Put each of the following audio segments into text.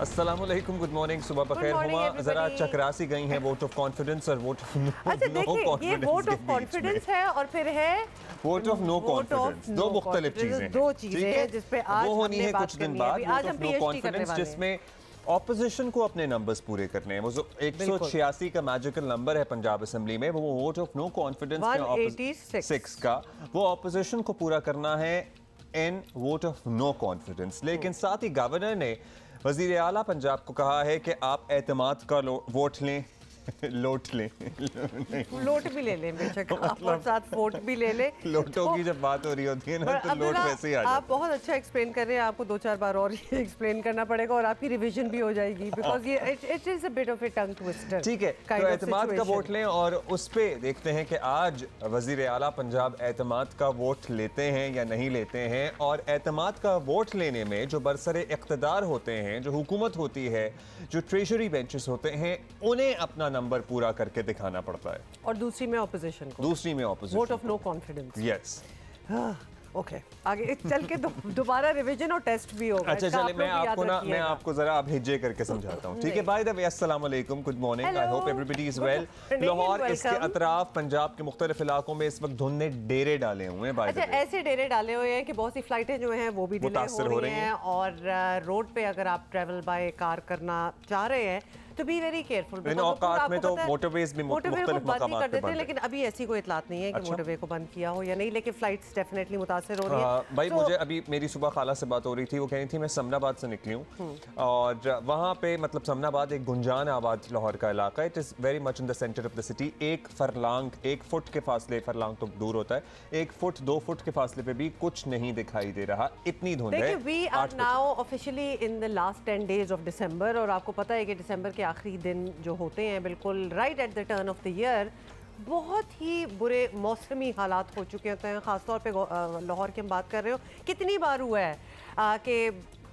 अस्सलामुअलैकुम, good morning, सुबह बखैर। हुआ जरा चकरासी गई हैं वोट ऑफ कॉन्फिडेंस और वोट ऑफ नो अच्छा देखिए, ये वोट ऑफ कॉन्फिडेंस कॉन्फिडेंस है और फिर है वोट ऑफ नो कॉन्फिडेंस। दो मुख्तलिफ चीजें, दो चीजें हैं जिस पे आज वो होनी है कुछ दिन बाद। आज हम नो कॉन्फिडेंस जिसमें ऑपोजिशन को अपने नंबर्स पूरे करने हैं। वो जो 186 का मैजिकल नंबर है पंजाब असेंबली में, वो वोट ऑफ नो कॉन्फिडेंस 186 का, वो ऑपोजिशन को पूरा करना है इन वोट ऑफ नो कॉन्फिडेंस। लेकिन साथ ही गवर्नर ने वजीर आला पंजाब को कहा है कि आप एतमाद का वोट लें, लोट लें, लोट भी ले लें बेशक, और साथ वोट भी ले लें। लोटों की जब बात हो रही होती है ना, तो लोट वैसे ही आ जाता है। आप बहुत अच्छा एक्सप्लेन कर रहे हैं, आपको 2-4 बार और एक्सप्लेन करना पड़ेगा और आपकी रिवीजन भी हो जाएगी, बिकॉज ये it is a bit of A tongue twister. ठीक है, तो एतमाद का वोट लें और उस पे देखते हैं कि आज वजीर आला पंजाब एतमाद का वोट लेते हैं या नहीं लेते हैं। और एतमाद का वोट लेने में जो बरसरे इक़्तिदार होते हैं, जो हुकूमत होती है, जो ट्रेजरी बेंचेस होते हैं, उन्हें अपना नंबर पूरा करके दिखाना पड़ता है। और दूसरी में ऑपोजिशन को, दूसरी में opposition, vote of no confidence. Yes, okay, आगे चल के दोबारा रिवीजन और टेस्ट भी होगा। अच्छा चलिए, मैं आपको जरा अब हिज्जे करके समझाता हूँ, ठीक है? बाय द वे, अस्सलाम वालेकुम, good morning, I hope everybody is well. Lahore इसके अतराफ पंजाब के मुख्तलिफ इलाकों में इस वक्त धुंध ने डेरे डाले हुए हैं। अच्छा, ऐसे डेरे डाले हुए हैं कि बहुत सी फ्लाइटें जो हैं वो भी डिले हो रही हैं, और रोड पे अगर आप ट्रैवल बाय कार करना चाह रहे हैं तो बी वेरी केयरफुल। इन औकात में तो मोटरवेज भी मुख्तलिफ मकामात पे बंद कर देते हैं, लेकिन अभी ऐसी कोई इतलात नहीं है कि मोटरवे को बंद किया हो या नहीं, लेकिन फ्लाइट्स डेफिनेटली मुतासर हो रही है। भाई मुझे अभी मेरी सुबह खाला से बात हो रही थी, वो कह रही थी मैं समनाबाद से निकली हूँ और वहाँ पे मतलब समनाबाद एक गुंजान आबाद लाहौर का इलाका है। It is very much in the centre of the city. 1 furlong 1 foot के फासले, फरलांग तो दूर होता है, 1 फुट 2 फुट के फासले पे भी कुछ नहीं दिखाई दे रहा, इतनी धुंध है। We are now officially in the last 10 days of December, और आपको पता है कि दिसंबर के आखिरी दिन जो होते हैं बिल्कुल right at the turn off the year, बहुत ही बुरे मौसमी हालात हो चुके होते हैं। ख़ासतौर पे लाहौर की हम बात कर रहे हो, कितनी बार हुआ है कि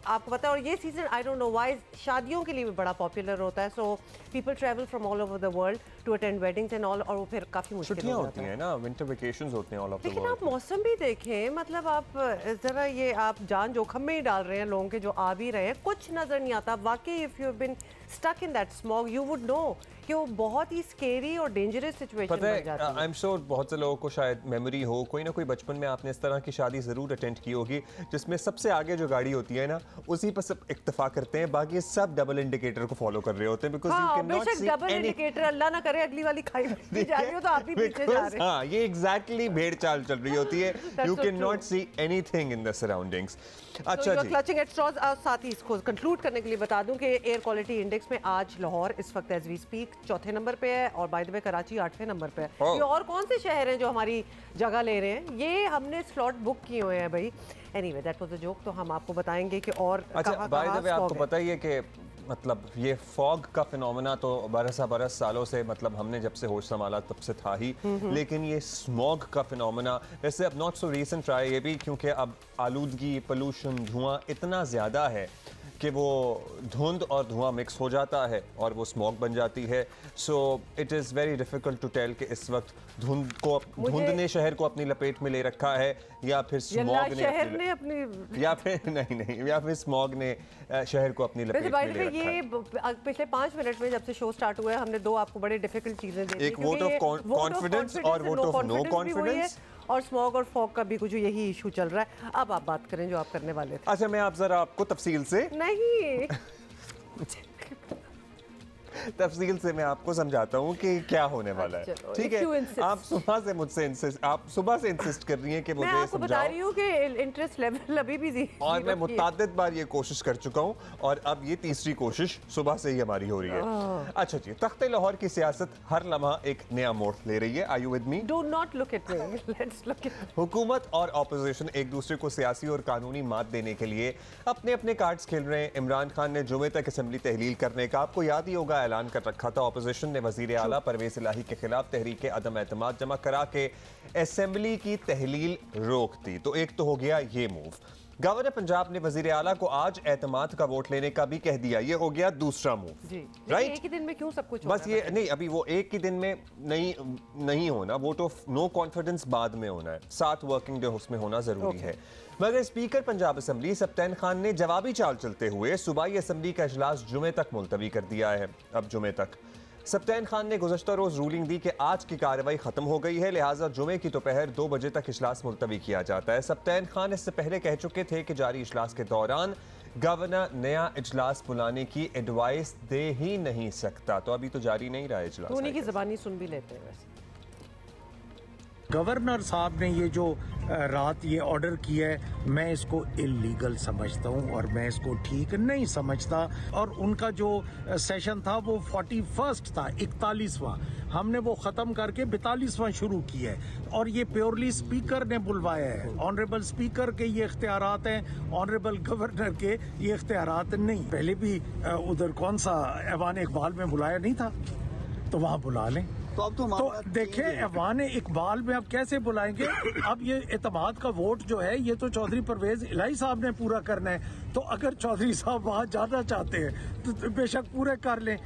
आपको पता है, और ये season I don't know why शादियों के लिए भी बड़ा पॉपुलर होता है। So people travel from all over the world to attend weddings and all, और वो फिर काफ़ी मुश्किल होती है ना, विंटर वेकेशंस होते हैं ऑल ओवर द वर्ल्ड। लेकिन आप मौसम भी देखें, मतलब आप ज़रा ये आप जान जोखम में ही डाल रहे हैं लोगों के जो आ भी रहे हैं, कुछ नज़र नहीं आता वाकई। If you have been stuck in that smog you would know कि वो बहुत ही स्केरी और डेंजरस सिचुएशन बन जाती है। आई एम श्योर बहुत से लोगों को शायद मेमोरी हो, कोई ना कोई बचपन में आपने इस तरह की शादी ज़रूर अटेंड की होगी जिसमें सबसे आगे जो गाड़ी होती है ना, उसी पर सब इक्तफा करते हैं, बाकी सब डबल इंडिकेटर को फॉलो कर रहे होते हैं। Because you can not see double indicator, Allah ना करे अगली वाली खाई में जा रही हो तो आप भी पीछे जा रहे हैं। हाँ, ये एग्जैक्टली भेड़ चाल चल रही होती है। You can not see anything in the surroundings. अच्छा जी, क्लचिंग एट स्ट्रॉज। साथ ही इसको कंक्लूड करने के लिए बता दूं कि एयर क्वालिटी इंडेक्स में आज लाहौर इस वक्त एज वी स्पीक 4थे नंबर पे है, और बाय द वे कराची 8वें नंबर पे है। ये और कौन से शहर हैं जो हमारी जगह ले रहे हैं? ये हमने स्लॉट बुक किए हुए हैं भाई। Anyway that was a joke, तो हम आपको बताएंगे कि और अच्छा बाय द वे आपको पता ही है कि मतलब ये फॉग का फिनोमेना तो बरस सालों से, मतलब हमने जब से होश संभाला तब से था ही, लेकिन ये स्मॉग का फिनोमेना वैसे अब नॉट सो रीसेंट रहा है ये भी, क्योंकि अब आलूदगी, पोल्यूशन, धुआं इतना ज़्यादा है कि वो धुंध और धुआं मिक्स हो जाता है और वो स्मॉग बन जाती है। So it is very difficult to tell कि इस वक्त धुंध ने शहर को अपनी लपेट में ले रखा है या फिर स्मॉग ने अपनी या फिर स्मॉग ने शहर को अपनी लपेट में ले रखा है। ये पिछले 5 मिनट में जब से शो स्टार्ट हुआ है, हमने 2 आपको बड़े डिफिकल्ट चीजें दी, एक वोट ऑफ कॉन्फिडेंस और वोट ऑफ नो कॉन्फिडेंस, और स्मॉग और फॉग का भी कुछ यही इशू चल रहा है। अब आप बात करें जो आप करने वाले थे। अच्छा, मैं आप जरा आपको तफसील से तफसील से मैं आपको समझाता हूँ कि क्या होने वाला है, ठीक है? आप सुबह से मुझसे इंसिस्ट कर रही हैं कि मुझे आपको बता रही हूँ कि इंटरेस्ट लेवल अभी भी और मैं मुतादिद बार ये कोशिश कर चुका हूँ, और अब ये तीसरी कोशिश सुबह से ही हमारी हो रही है। अच्छा जी, तख्ते लाहौर की सियासत हर लम्हा एक नया मोड़ ले रही है। Are you with me? Do not look at me, let's look at. हुकूमत और ऑपोजिशन एक दूसरे को सियासी और कानूनी मात देने के लिए अपने अपने कार्ड्स खेल रहे हैं। इमरान खान ने जुमे तक असेंबली तहलील करने का, आपको याद ही होगा, ऐलान कर रखा था। ऑपोजिशन ने वजीर आला परवेज इलाही के खिलाफ तहरीक अदम एतमाद जमा करा के असेंबली की तहलील रोक दी। तो एक तो हो गया ये मूव। गवर्नर पंजाब ने वजीर आला को आज एतमाद का वोट लेने का भी कह दिया। ये हो गया दूसरा मूव, राइट? एक ही दिन में क्यों सब कुछ बस ये नहीं, अभी वो एक ही दिन में नहीं होना। वोट ऑफ नो कॉन्फिडेंस बाद में होना है, 7 वर्किंग डे उसमें होना जरूरी है। मगर स्पीकर पंजाब असम्बली सप्तैन खान ने जवाबी चाल चलते हुए सूबाई असम्बली का इजलास जुमे तक मुलतवी कर दिया है। अब जुमे तक सप्तैन खान ने गुज़श्ता रोज रूलिंग दी कि आज की कार्रवाई खत्म हो गई है, लिहाजा जुमे की दोपहर 2 बजे तक इजलास मुलतवी किया जाता है। सप्तैन खान इससे पहले कह चुके थे कि जारी इजलास के दौरान गवर्नर नया इजलास बुलाने की एडवाइस दे ही नहीं सकता। तो अभी तो जारी नहीं रहा इजलास, उन्हीं की ज़बानी सुन भी लेते हैं। वैसे गवर्नर साहब ने ये जो रात ये ऑर्डर किया है, मैं इसको इलीगल समझता हूँ और मैं इसको ठीक नहीं समझता। और उनका जो सेशन था वो 41 था, 41वां, हमने वो ख़त्म करके 42वां शुरू किया है। और ये प्योरली स्पीकर ने बुलवाया है, ऑनरेबल स्पीकर के ये इख्तियारात हैं, ऑनरेबल गवर्नर के ये इख्तियारात नहीं। पहले भी उधर कौन सा ऐवान इकबाल में बुलाया नहीं था, तो वहाँ बुला लें। तो देखें, ऐवान इकबाल में अब कैसे बुलाएंगे? अब ये एतमाद का वोट जो है ये तो चौधरी परवेज इलाही साहब ने पूरा करना है। तो अगर चौधरी साहब वहाँ जाना चाहते हैं तो बेशक पूरे कर लें।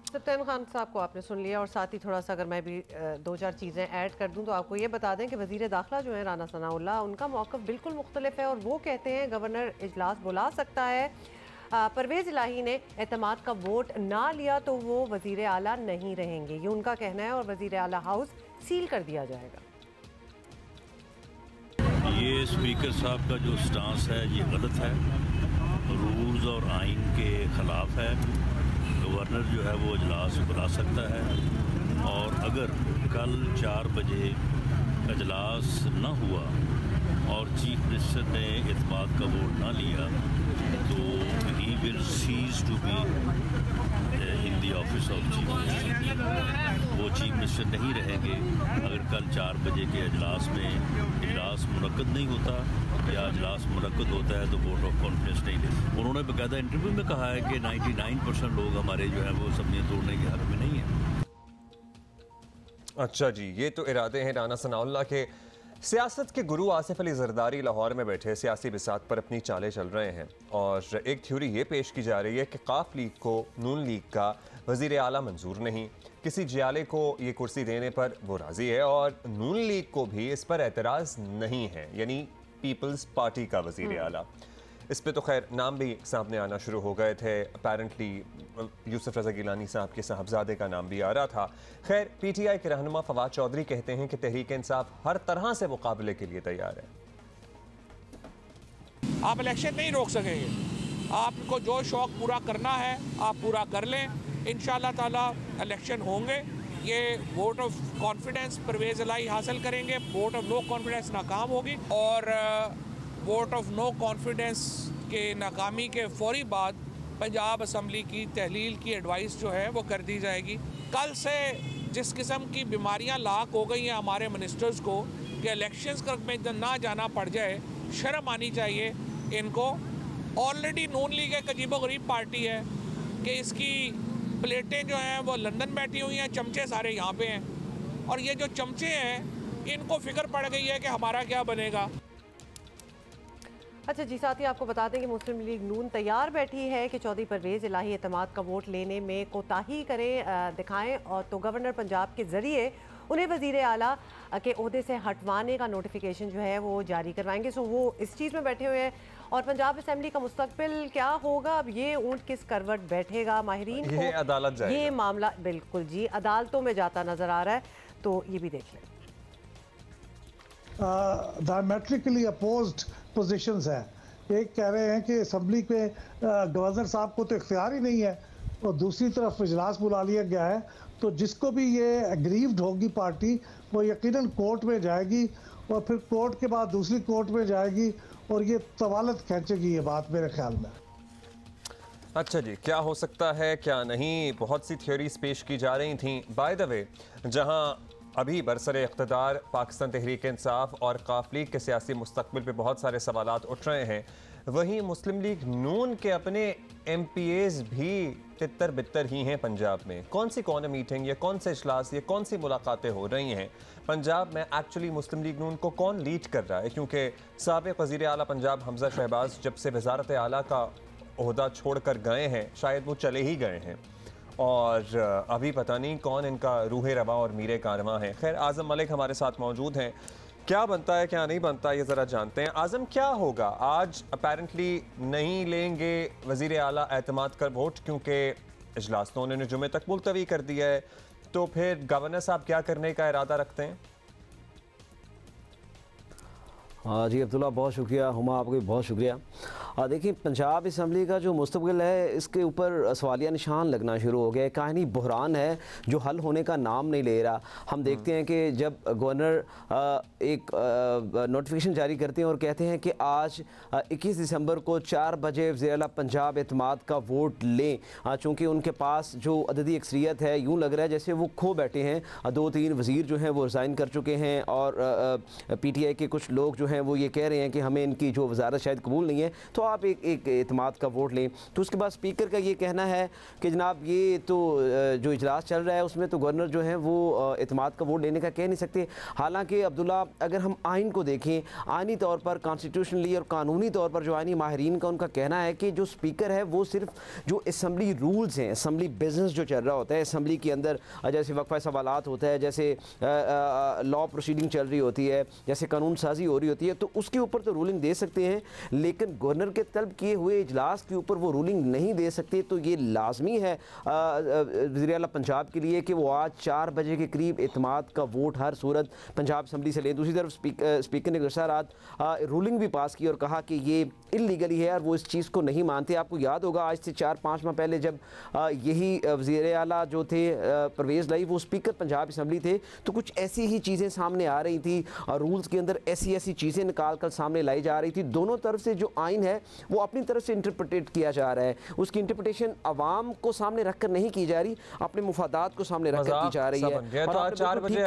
सप्तैन खान साहब को आपने सुन लिया, और साथ ही थोड़ा सा अगर मैं भी 2-4 चीज़ें ऐड कर दूं तो आपको ये बता दें कि वज़ीर दाखिला जो है राना सनाउल्लाह, उनका मौक़िफ़ बिल्कुल मुख्तलिफ है और वो कहते हैं गवर्नर इजलास बुला सकता है। परवेज़ इलाही ने एतमाद का वोट ना लिया तो वो वज़ीर आला नहीं रहेंगे, ये उनका कहना है, और वज़ीर आला हाउस सील कर दिया जाएगा। ये स्पीकर साहब का जो स्टांस है ये गलत है, रूल्स और आइन के ख़िलाफ़ है। गवर्नर जो है वो इजलास बुला सकता है, और अगर कल 4 बजे इजलास न हुआ और चीफ मिनिस्टर ने एतमाद का वोट ना लिया तो he will cease to be in the office of chief minister. वो चीफ मिनिस्टर नहीं रहेंगे अगर कल 4 बजे के इजलास में इजलास मुनक्कद नहीं होता, या इजलास मुनक्कद होता है तो वोट ऑफ कॉन्फिडेंस नहीं देते। उन्होंने बाकायदा इंटरव्यू में कहा है कि 99% लोग हमारे जो है वो असम्बलियाँ तोड़ने के हक में नहीं है। अच्छा जी, ये तो इरादे हैं राना सनाउल्लाह के। सियासत के गुरु आसिफ अली जरदारी लाहौर में बैठे सियासी बिसात पर अपनी चालें चल रहे हैं, और एक थ्योरी ये पेश की जा रही है कि काफ लीग को नून लीग का वजीर आला मंजूर नहीं, किसी जियाले को ये कुर्सी देने पर वो राजी है, और नून लीग को भी इस पर एतराज़ नहीं है, यानी पीपल्स पार्टी का वजीर आला। इस पे तो खैर नाम भी सामने आना शुरू हो गए थे। अपेरेंटली यूसुफ रज़ा गिलानी साहब के साहबजादे का नाम भी आ रहा था। खैर पीटीआई के रहनुमा फवाद चौधरी कहते हैं कि तहरीक इंसाफ हर तरह से मुकाबले के लिए तैयार है। आप इलेक्शन नहीं रोक सकेंगे, आपको जो शौक पूरा करना है आप पूरा कर लें, इंशाअल्लाह ताला इलेक्शन होंगे। ये वोट ऑफ कॉन्फिडेंस परवेज़ इलाही हासिल करेंगे, वोट ऑफ नो कॉन्फिडेंस नाकाम होगी, और वोट ऑफ नो कॉन्फिडेंस के नाकामी के फौरी बाद पंजाब असम्बली की तहलील की एडवाइस जो है वो कर दी जाएगी। कल से जिस किस्म की बीमारियां लाक हो गई हैं हमारे मिनिस्टर्स को कि इलेक्शंस में ना जाना पड़ जाए, शर्म आनी चाहिए इनको। ऑलरेडी नून लीग एक अजीबो गरीब पार्टी है कि इसकी प्लेटें जो हैं वो लंदन बैठी हुई हैं, चमचे सारे यहाँ पे हैं, और ये जो चमचे हैं इनको फिक्र पड़ गई है कि हमारा क्या बनेगा। अच्छा जी, साथ ही आपको बता दें कि मुस्लिम लीग नून तैयार बैठी है कि चौधरी परवेज़ इलाही एतमाद का वोट लेने में कोताही करें, दिखाएं, और तो गवर्नर पंजाब के ज़रिए उन्हें वज़ीर आला के ओहदे से हटवाने का नोटिफिकेशन जो है वो जारी करवाएंगे। सो वो इस चीज़ में बैठे हुए हैं। और पंजाब असम्बली का मुस्तकबिल क्या होगा, अब ये ऊँट किस करवट बैठेगा, माहिरीन को अदालत जाएगा। ये मामला बिल्कुल जी अदालतों में जाता नज़र आ रहा है, तो ये भी देख लें। डायमेट्रिकली अपोज्ड पोजीशंस हैं। एक कह रहे हैं कि असम्बली पे गवर्नर साहब को तो इख्तियार ही नहीं है, और दूसरी तरफ इजलास बुला लिया गया है, तो जिसको भी ये एग्रीव्ड होगी पार्टी वो यकीनन कोर्ट में जाएगी, और फिर कोर्ट के बाद दूसरी कोर्ट में जाएगी, और ये तवालत खींचेगी ये बात मेरे ख्याल में। अच्छा जी, क्या हो सकता है क्या नहीं, बहुत सी थ्योरीज पेश की जा रही थी। बाय द वे, जहां अभी बरसरे इक़्तिदार पाकिस्तान तहरीक इंसाफ और काफ लीग के सियासी मुस्तक़बिल पे बहुत सारे सवालात उठ रहे हैं, वहीं मुस्लिम लीग नून के अपने MPAs भी तितर बितर ही हैं पंजाब में। कौन सी मीटिंग, या कौन से इजलास, या कौन सी मुलाकातें हो रही हैं पंजाब में, एक्चुअली मुस्लिम लीग नून को कौन लीड कर रहा है? क्योंकि साबिक़ वज़ीर आला पंजाब हमजा शहबाज जब से वज़ारत आला का ओहदा छोड़कर गए हैं, शायद वो चले ही गए हैं, और अभी पता नहीं कौन इनका रूह रवा और मीरे कारवां है। खैर, आज़म मलिक हमारे साथ मौजूद हैं। क्या बनता है क्या नहीं बनता ये ज़रा जानते हैं। आज़म, क्या होगा आज? अपेरेंटली नहीं लेंगे वज़ीर आला एतमाद का वोट, क्योंकि इजलास तो उन्होंने जुमे तक मुलतवी कर दिया है, तो फिर गवर्नर साहब क्या करने का इरादा रखते हैं? हाँ जी अब्दुल्ला, बहुत शुक्रिया। हुमा, आपको भी बहुत शुक्रिया। देखिए, पंजाब असम्बली का जो मुस्तकबिल है, इसके ऊपर सवालिया निशान लगना शुरू हो गया। कहानी बहरान है जो हल होने का नाम नहीं ले रहा। हम देखते हैं कि जब गवर्नर एक नोटिफिकेशन जारी करते हैं और कहते हैं कि आज 21 दिसंबर को 4 बजे वज़ीर आला पंजाब एतमाद का वोट लें, चूँकि उनके पास जो अददी अक्सरियत है, यूँ लग रहा है जैसे वो खो बैठे हैं। 2-3 वज़ीर जो हैं वो रिज़ाइन कर चुके हैं, और PTI के कुछ लोग जो हैं वो ये कह रहे हैं कि हमें इनकी जो वज़ारत शायद कबूल नहीं है, तो आप एक एतमाद का वोट लें। तो उसके बाद स्पीकर का ये कहना है कि जनाब ये तो जो इजलास चल रहा है उसमें तो गवर्नर जो है वो एतमाद का वोट लेने का कह नहीं सकते। हालांकि अब्दुल्ला, अगर हम आइन को देखें, आइनी तौर पर, कॉन्स्टिट्यूशनली और कानूनी तौर पर जो आइनी माहिरीन का उनका कहना है कि जो स्पीकर है वो सिर्फ जो असम्बली रूल्स हैं, असम्बली बिजनेस जो चल रहा होता है असम्बली के अंदर, जैसे वक्फा सवालात होता है, जैसे लॉ प्रोसीडिंग चल रही होती है, जैसे कानून साजी हो रही होती है, तो उसके ऊपर तो रूलिंग दे सकते हैं, लेकिन गवर्नर के तलब किए हुए इजलास के ऊपर वो रूलिंग नहीं दे सकते। तो ये लाजमी है वज़ीर आला पंजाब के लिए कि वो आज 4 बजे के करीब एतमाद का वोट हर सूरत पंजाब असम्बली से लें। दूसरी तरफ स्पीकर ने गुज़श्ता रात रूलिंग भी पास की और कहा कि ये इल्लीगली है और वो इस चीज़ को नहीं मानते। आपको याद होगा आज से 4-5 माह पहले जब यही वज़ीर आला जो थे परवेज़ लाई, वो स्पीकर पंजाब असम्बली थे, तो कुछ ऐसी ही चीज़ें सामने आ रही थी, रूल्स के अंदर ऐसी चीज़ें निकाल कर सामने लाई जा रही थी। दोनों तरफ से जो आइन है वो अपनी तरफ से इंटरप्रेटेट किया जा रहा है, उसकी इंटरप्रिटेशन अवाम को सामने रखकर नहीं की जा रही, अपने मुफादात को सामने रखकर की जा रही है। तो आज 4 बजे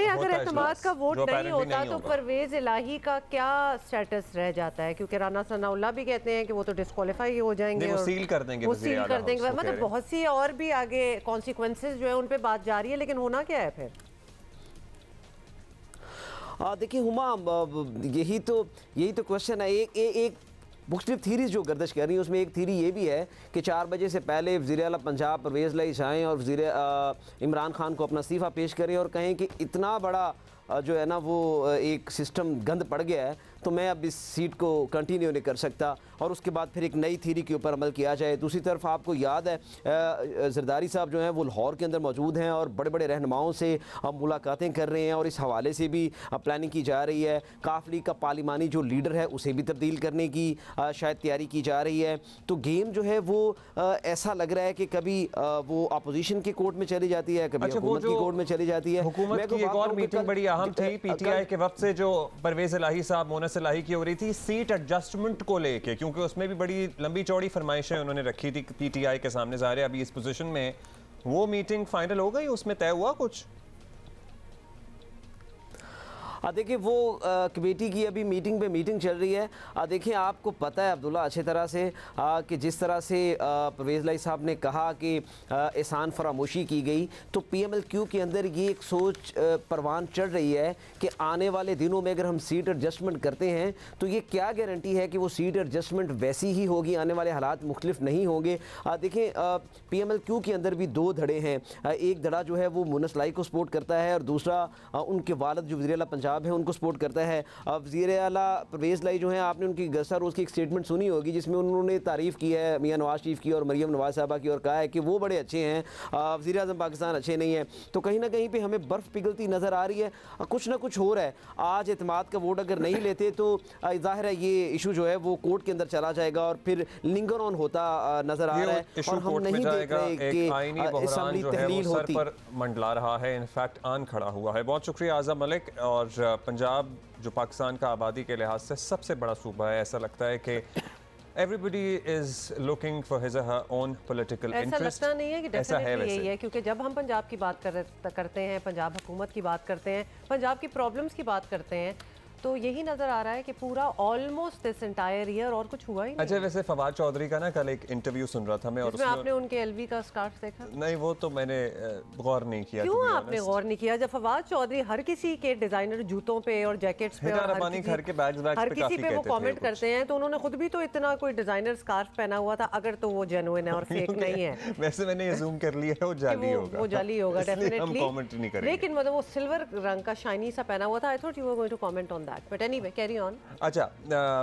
अगर एतमाद का वोट नहीं होता तो परवेज इलाही का क्या स्टेटस रह जाता है? क्योंकि राना सनाउल्लाह भी कहते हैं कि वो तो डिस्क्वालीफाई हो जाएंगे, वो सील कर देंगे, मतलब बहुत सी और भी आगे कॉन्सिक्वेंसेस जो है उन पे बात जारी है, लेकिन होना क्या है फिर? देखिए हुमा, यही तो क्वेश्चन है। एक मुख्तलिफ थीरीज जो गर्दिश कर रही है, उसमें एक थीरी ये भी है कि 4 बजे से पहले वज़ीर आला पंजाब परवेज़ लाई जाएँ और इमरान खान को अपना इस्तीफ़ा पेश करें और कहें कि इतना बड़ा जो है ना वो एक सिस्टम गंद पड़ गया है, तो मैं अब इस सीट को कंटिन्यू नहीं कर सकता, और उसके बाद फिर एक नई थीरी के ऊपर अमल किया जाए। दूसरी तरफ आपको याद है जरदारी साहब जो हैं वो लाहौर के अंदर मौजूद हैं और बड़े बड़े रहनुमाओं से मुलाकातें कर रहे हैं, और इस हवाले से भी प्लानिंग की जा रही है। काफ लीग का पार्लिमानी जो लीडर है उसे भी तब्दील करने की शायद तैयारी की जा रही है। तो गेम जो है वो ऐसा लग रहा है कि कभी वो अपोजिशन के कोर्ट में चली जाती है, कभी हुकूमत की कोर्ट में चली जाती है। हुकूमत की एक और मीटिंग बड़ी अहम थी PTI के वक्त से, जो परवेज़ इलाही साहब मोनस इलाही की हो रही थी सीट एडजस्टमेंट को लेके, क्योंकि उसमें भी बड़ी लंबी चौड़ी फरमाइशें उन्होंने रखी थी PTI के सामने। ज़ाहिर है अभी इस पोजीशन में वो मीटिंग फाइनल हो गई, उसमें तय हुआ कुछ? देखिए वो कमेटी की अभी मीटिंग चल रही है। देखिए आपको पता है अब्दुल्ला अच्छी तरह से कि जिस तरह से परवेज़ लाई साहब ने कहा कि एहसान फरामोशी की गई, तो PMLQ के अंदर ये एक सोच परवान चढ़ रही है कि आने वाले दिनों में अगर हम सीट एडजस्टमेंट करते हैं तो ये क्या गारंटी है कि वो सीट एडजस्टमेंट वैसी ही होगी, आने वाले हालात मुख्तलिफ नहीं होंगे। देखिए PMLQ के अंदर भी 2 धड़े हैं। एक धड़ा जो है वो मुनस लाई को सपोर्ट करता है और दूसरा उनके वालिद जो वज़ीर आला पंजाब है उनको सपोर्ट करता है। वज़ीर आला परवेज़ लाई जो है, आपने उनकी गुज़श्ता रोज़ की एक स्टेटमेंट सुनी होगी जिसमें उन्होंने तारीफ़ की है मियां नवाज शरीफ की और मरियम नवाज साहबा की, और कहा है कि वो बड़े अच्छे हैं, वज़ीर आज़म पाकिस्तान अच्छे नहीं हैं। तो कहीं ना कहीं पे हमें बर्फ़ पिघलती नज़र आ रही है, कुछ ना कुछ हो रहा है। आज एतमाद का वोट अगर नहीं लेते तो ज़ाहिर है ये इशू जो है वो कोर्ट के अंदर चला जाएगा और फिर लिंगर ऑन होता नज़र आ रहा है, और हम नहीं देख रहे कि असम्बली तहलील होती पर मंडला रहा है, इनफैक्ट आन खड़ा हुआ है। बहुत शुक्रिया आज़म मलिक। और पंजाब जो पाकिस्तान का आबादी के लिहाज से सबसे बड़ा सूबा है, ऐसा लगता है कि everybody is looking for his or her own political interest। ऐसा लगता नहीं है कि डेफिनेटली यही है, क्योंकि जब हम पंजाब की बात करते हैं, पंजाब हुकूमत की बात करते हैं, पंजाब की प्रॉब्लम्स की बात करते हैं, तो यही नजर आ रहा है कि पूरा ऑलमोस्ट दिस एंटायर ईयर और कुछ हुआ ही नहीं। अच्छा, वैसे फवाद चौधरी का ना कल एक इंटरव्यू सुन रहा था मैं, और उसमें आपने उनके एलवी का स्कार्फ देखा? नहीं, वो तो मैंने गौर नहीं किया। क्यों आपने गौर नहीं किया? जब फवाद चौधरी हर किसी के डिजाइनर जूतों पे और जैकेट्स पे और हर किसी पे वो कमेंट करते हैं, तो उन्होंने खुद भी तो इतना कोई डिजाइनर स्कार्फ पहना हुआ था, अगर तो वो जेन्युइन है और फेक नहीं है। वैसे मैंने जूम कर लिया है, वो जाली होगा, वो जाली होगा डेफिनेटली, लेकिन मतलब वो सिल्वर रंग का शाइनी सा पहना हुआ था। I thought you were going to comment on that, but anyway carry on. अच्छा,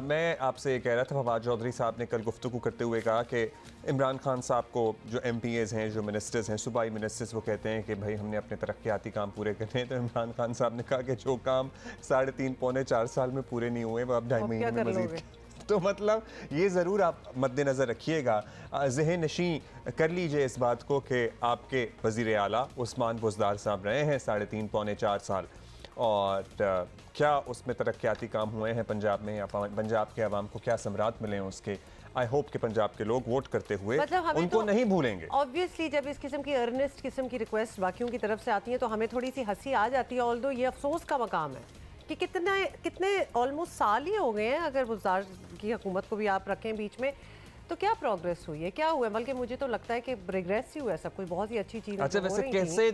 मैं आपसे ये कह रहा था, फवाद चौधरी साहब ने कल गुफ्तगू करते हुए कहा कि इमरान खान साहब को जो MPAs हैं, जो मिनिस्टर्स हैं, सूबाई मिनिस्टर्स, वो कहते हैं कि भाई हमने अपने तरक्याती काम पूरे करने हैं। तो इमरान खान साहब ने कहा कि जो काम 3.5 पौने 4 साल में पूरे नहीं हुए वो अब 2.5 महीने में मजीद। तो मतलब ये ज़रूर आप मद्देनज़र रखिएगा, ज़हन नशी कर लीजिए इस बात को कि आपके वज़ीर आला उस्मान बुज़दार साहब रहे हैं 3.5 पौने 4 साल, और क्या उसमें तरक्याती काम हुए हैं पंजाब में, या पंजाब के अवाम को क्या समरात मिले हैं उसके। आई होप कि पंजाब के लोग वोट करते हुए मतलब उनको तो नहीं भूलेंगे। ऑब्वियसली जब इस किस्म की अर्नेस्ट किस्म की रिक्वेस्ट बाकियों की तरफ से आती है तो हमें थोड़ी सी हंसी आ जाती है, ऑल्दो ये अफसोस का मकाम है कि कितने ऑलमोस्ट साल ही हो गए हैं, अगर बुज़दार की हुकूमत को भी आप रखें बीच में, तो क्या प्रोग्रेस हुई है, क्या हुआ है? बल्कि मुझे तो लगता है कि रिग्रेस ही हुआ है सब कुछ, बहुत ही अच्छी चीज़। अच्छा, वैसे कैसे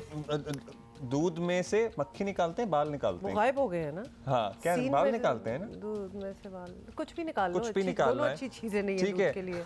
दूध में से मक्खी निकालते हैं, बाल निकालते हैं? गायब हो गए हैं ना। हाँ, क्या बाल निकालते हैं ना? दूध में से बाल, कुछ भी निकाल लो, कुछ भी निकालना है, अच्छी चीजें नहीं है ठीक है के लिए।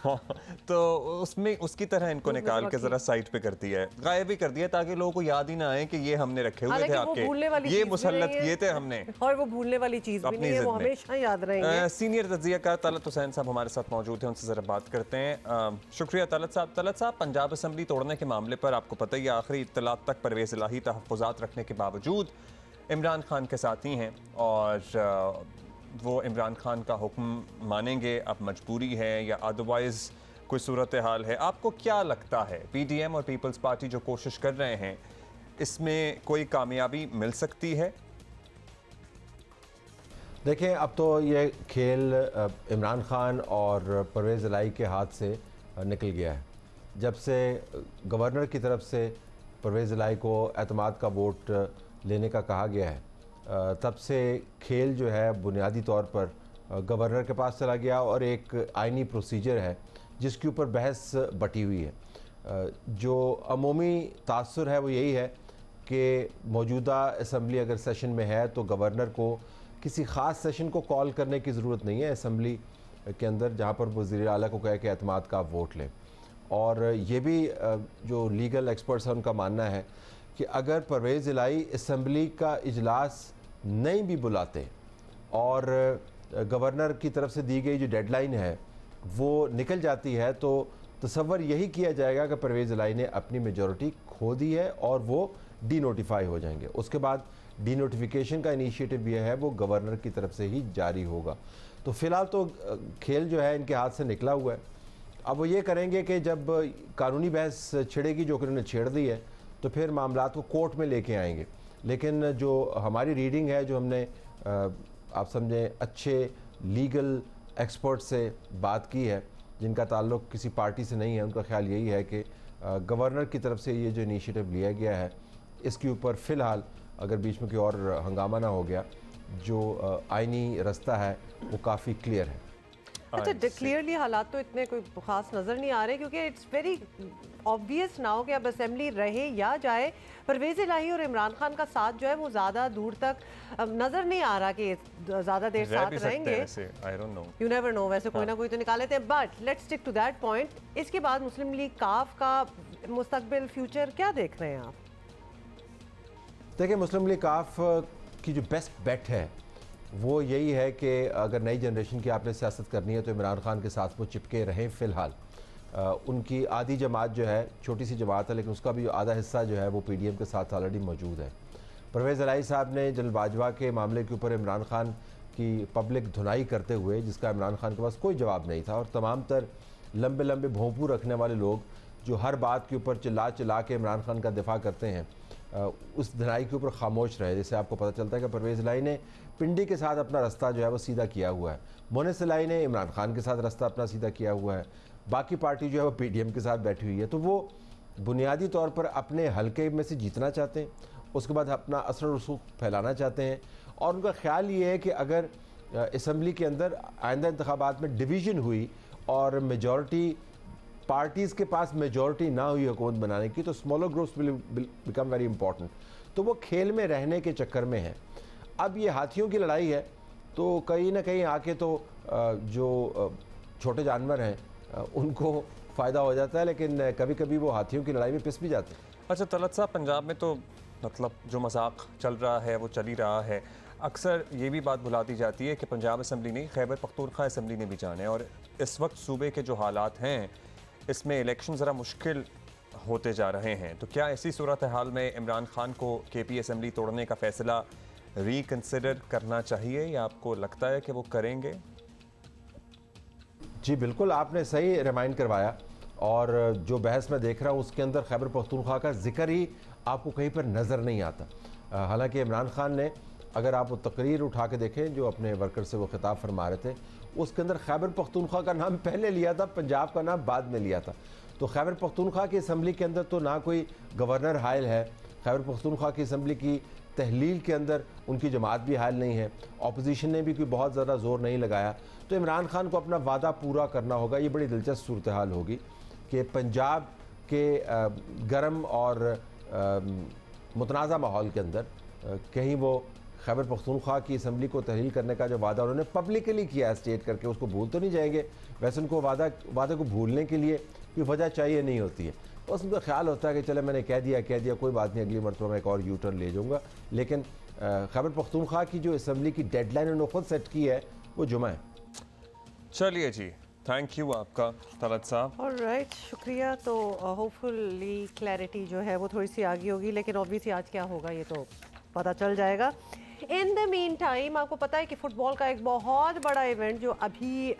तो उसमें उसकी तरह इनको निकाल के जरा साइड पे कर दिया है, गायब ही कर दिया, ताकि लोगों को याद ही ना आए कि ये हमने रखे हुए थे आपके, ये मुसल्लत किए थे हमने, और वो भूलने वाली चीज भी नहीं है, वो हमेशा याद रहेंगे। सीनियर तज्जियाकार तलत हुसैन साहब हमारे साथ मौजूद हैं, उनसे जरा बात करते हैं। शुक्रिया तलत साहब, पंजाब असम्बली तोड़ने के मामले पर आपको पता ही आखिरी इत्तलात तक परवेज़ इलाही तहफ़्फ़ुज़ात रखने के बावजूद इमरान खान के साथ ही हैं, और वो इमरान खान का हुक्म मानेंगे, अब मजबूरी है या अदरवाइज़ कोई सूरत हाल है? आपको क्या लगता है, PDM और पीपल्स पार्टी जो कोशिश कर रहे हैं, इसमें कोई कामयाबी मिल सकती है? देखें, अब तो ये खेल इमरान खान और परवेज़ इलाही के हाथ से निकल गया है। जब से गवर्नर की तरफ से परवेज़ इलाही को एतमाद का वोट लेने का कहा गया है, तब से खेल जो है बुनियादी तौर पर गवर्नर के पास चला गया, और एक आइनी प्रोसीजर है जिसके ऊपर बहस बटी हुई है। जो अमूमी तासुर है वो यही है कि मौजूदा असम्बली अगर सेशन में है तो गवर्नर को किसी ख़ास सेशन को कॉल करने की ज़रूरत नहीं है असम्बली के अंदर, जहाँ पर वज़ीर आला को कहे कि एतमाद का वोट लें। और ये भी जो लीगल एक्सपर्ट्स हैं उनका मानना है कि अगर परवेज़ इलाही असम्बली का इजलास नहीं भी बुलाते और गवर्नर की तरफ से दी गई जो डेडलाइन है वो निकल जाती है, तो तसव्वुर यही किया जाएगा कि परवेज़ इलाही ने अपनी मेजॉरिटी खो दी है और वो डी नोटिफाई हो जाएंगे। उसके बाद डी नोटिफिकेशन का इनिशिएटिव यह है वो गवर्नर की तरफ से ही जारी होगा। तो फ़िलहाल तो खेल जो है इनके हाथ से निकला हुआ है। अब वो ये करेंगे कि जब कानूनी बहस छिड़ेगी, जो कि उन्होंने छेड़ दी है, तो फिर मामलात को कोर्ट में लेके आएंगे। लेकिन जो हमारी रीडिंग है, जो हमने आप समझें अच्छे लीगल एक्सपर्ट से बात की है जिनका ताल्लुक़ किसी पार्टी से नहीं है, उनका ख्याल यही है कि गवर्नर की तरफ से ये जो इनिशिएटिव लिया गया है इसके ऊपर फ़िलहाल अगर बीच में कोई और हंगामा ना हो गया, जो आइनी रास्ता है वो काफ़ी क्लियर है। अच्छा, क्लियरली हालात तो इतने कोई खास नज़र नहीं आ रहे, क्योंकि इट्स वेरी ऑब्वियस ना हो कि अब असेंबली रहे या जाए, परवेज़ इलाही और इमरान खान का साथ जो है वो ज़्यादा दूर तक नज़र नहीं आ रहा कि ज़्यादा देर साथ रहेंगे। यू नेवर नो, वैसे कोई ना कोई तो निकाल लेते हैं, but let's stick to that point. इसके बाद मुस्लिम लीग काफ का मुस्तकबिल फ्यूचर क्या देख रहे हैं आप? देखिए, मुस्लिम लीग काफ की जो बेस्ट बेट है वो यही है कि अगर नई जनरेशन की आपने सियासत करनी है तो इमरान खान के साथ वो चिपके रहें। फ़िलहाल उनकी आधी जमात जो है, छोटी सी जमात है, लेकिन उसका भी आधा हिस्सा जो है वो PDM के साथ ऑलरेडी मौजूद है। परवेज़ इलाही साहब ने जनरल बाजवा के मामले के ऊपर इमरान खान की पब्लिक धुनाई करते हुए, जिसका इमरान खान के पास कोई जवाब नहीं था, और तमाम तर लंबे लंबे भोंपू रखने वाले लोग जो हर बात के ऊपर चिल्ला चिल्ला के इमरान खान का दिफा करते हैं, उस धुनाई के ऊपर खामोश रहे। जिससे आपको पता चलता है कि परवेज़ इलाही ने पिंडी के साथ अपना रास्ता जो है वो सीधा किया हुआ है, मोनिस इलाही ने इमरान खान के साथ रास्ता अपना सीधा किया हुआ है, बाकी पार्टी जो है वो PDM के साथ बैठी हुई है। तो वो बुनियादी तौर पर अपने हलके में से जीतना चाहते हैं उसके बाद अपना असर रसूख फैलाना चाहते हैं, और उनका ख्याल ये है कि अगर असम्बली के अंदर आइंदा इंतखाबात में डिवीज़न हुई और मेजॉरिटी पार्टीज़ के पास मेजॉरिटी ना हुई हुकूमत बनाने की, तो smaller groups will become very important. तो वो खेल में रहने के चक्कर में है। अब ये हाथियों की लड़ाई है, तो कहीं ना कहीं आके तो जो छोटे जानवर हैं उनको फ़ायदा हो जाता है, लेकिन कभी कभी वो हाथियों की लड़ाई में पिस भी जाते हैं। अच्छा तलत साहब, पंजाब में तो मतलब जो मजाक चल रहा है वो चल ही रहा है। अक्सर ये भी बात भुलाती जाती है कि पंजाब असम्बली नहीं, खैबर पख्तूनख्वा असम्बली ने भी जाना है, और इस वक्त सूबे के जो हालात हैं इसमें इलेक्शन ज़रा मुश्किल होते जा रहे हैं। तो क्या ऐसी सूरत हाल में इमरान खान को KP असम्बली तोड़ने का फ़ैसला रिकन्सिडर करना चाहिए, या आपको लगता है कि वो करेंगे? जी बिल्कुल, आपने सही रिमाइंड करवाया, और जो बहस मैं देख रहा हूँ उसके अंदर खैबर पख्तूनख्वा का जिक्र ही आपको कहीं पर नज़र नहीं आता। हालांकि इमरान खान ने, अगर आप वो तकरीर उठा के देखें जो अपने वर्कर से वो खिताब फरमा रहे थे, उसके अंदर खैबर पख्तूनख्वा का नाम पहले लिया था, पंजाब का नाम बाद में लिया था। तो खैबर पख्तूनख्वा की असम्बली के अंदर तो ना कोई गवर्नर हायल है, खैबर पख्तूनख्वा की असम्बली की तहलील के अंदर उनकी जमात भी हायल नहीं है, अपोजिशन ने भी कोई बहुत ज़्यादा ज़ोर नहीं लगाया। तो इमरान खान को अपना वादा पूरा करना होगा। ये बड़ी दिलचस्प सूरत हाल होगी कि पंजाब के गर्म और मुतनाज़ा माहौल के अंदर कहीं वो खैबर पख्तूनख्वा की असम्बली को तहलील करने का जो वादा उन्होंने पब्लिकली किया है स्टेट करके, उसको भूल तो नहीं जाएंगे। वैसे उनको वादे को भूलने के लिए कोई वजह चाहिए नहीं होती है, बस उनका ख्याल होता है कि चले मैंने कह दिया कोई बात नहीं, अगली मरतबा मैं एक और यू टर्न ले जाऊँगा। लेकिन खैबर पख्तूनख्वा की जो असम्बली की डेडलाइन उन्होंने खुद सेट की है वो जुमा है। चलिए जी, थैंक यू आपका तलत साहब। ऑलराइट, शुक्रिया। तो होपफुली क्लैरिटी जो है वो थोड़ी सी आगे होगी, लेकिन ऑब्वियसली आज क्या होगा ये तो पता चल जाएगा। इन द मीन टाइम आपको पता है कि फ़ुटबॉल का एक बहुत बड़ा इवेंट जो अभी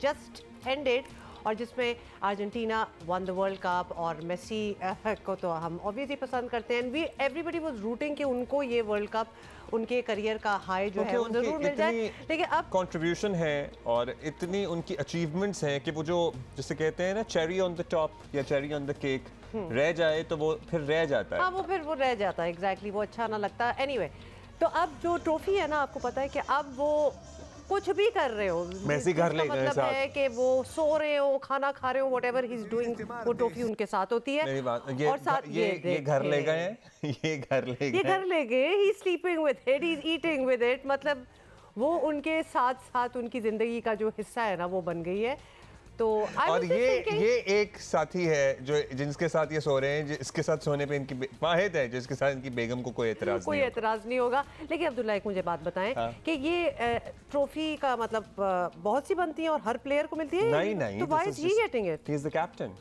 जस्ट एंडेड, और जिसमें Argentina one the world cup, और मेसी को तो हम ऑब्वियसली पसंद करते हैं, वी एवरीबडी वाज रूटिंग कि उनको ये वर्ल्ड कप उनके करियर का हाई जो है वो जरूर मिल जाए। लेकिन अब कंट्रीब्यूशन है और इतनी उनकी अचीवमेंट्स हैं कि वो जो जिसे कहते हैं ना चेरी ऑन द टॉप या चेरी ऑन द केक रह जाए तो वो फिर रह जाता है। हाँ, वो रह जाता है, एग्जैक्टली, वो अच्छा ना लगता। एनीवे, तो अब जो ट्रॉफी है ना, आपको पता है कि अब वो कुछ भी कर रहे हो, मेसी घर ले गए मतलब है कि वो सो रहे हो, खाना खा रहे हो, व्हाटएवर ही इज डूइंग, वो ट्रॉफी उनके साथ होती है। मेरी बात, और साथ ये घर ले गए हैं, ये घर ले गए, he is sleeping with it, he is eating with it, मतलब वो उनके साथ साथ उनकी जिंदगी का जो हिस्सा है ना वो बन गई है। तो और ये एक साथी है जो जिनके साथ ये सो रहे हैं, इसके साथ सोने पे इनकी वाहिद है जिसके साथ इनकी बेगम को कोई एतराज नहीं होगा। लेकिन अब्दुल्ला एक मुझे बात बताएं कि ये ट्रॉफी का मतलब बहुत सी बनती है और हर प्लेयर को मिलती है? नहीं, तो why is he getting it? He is the captain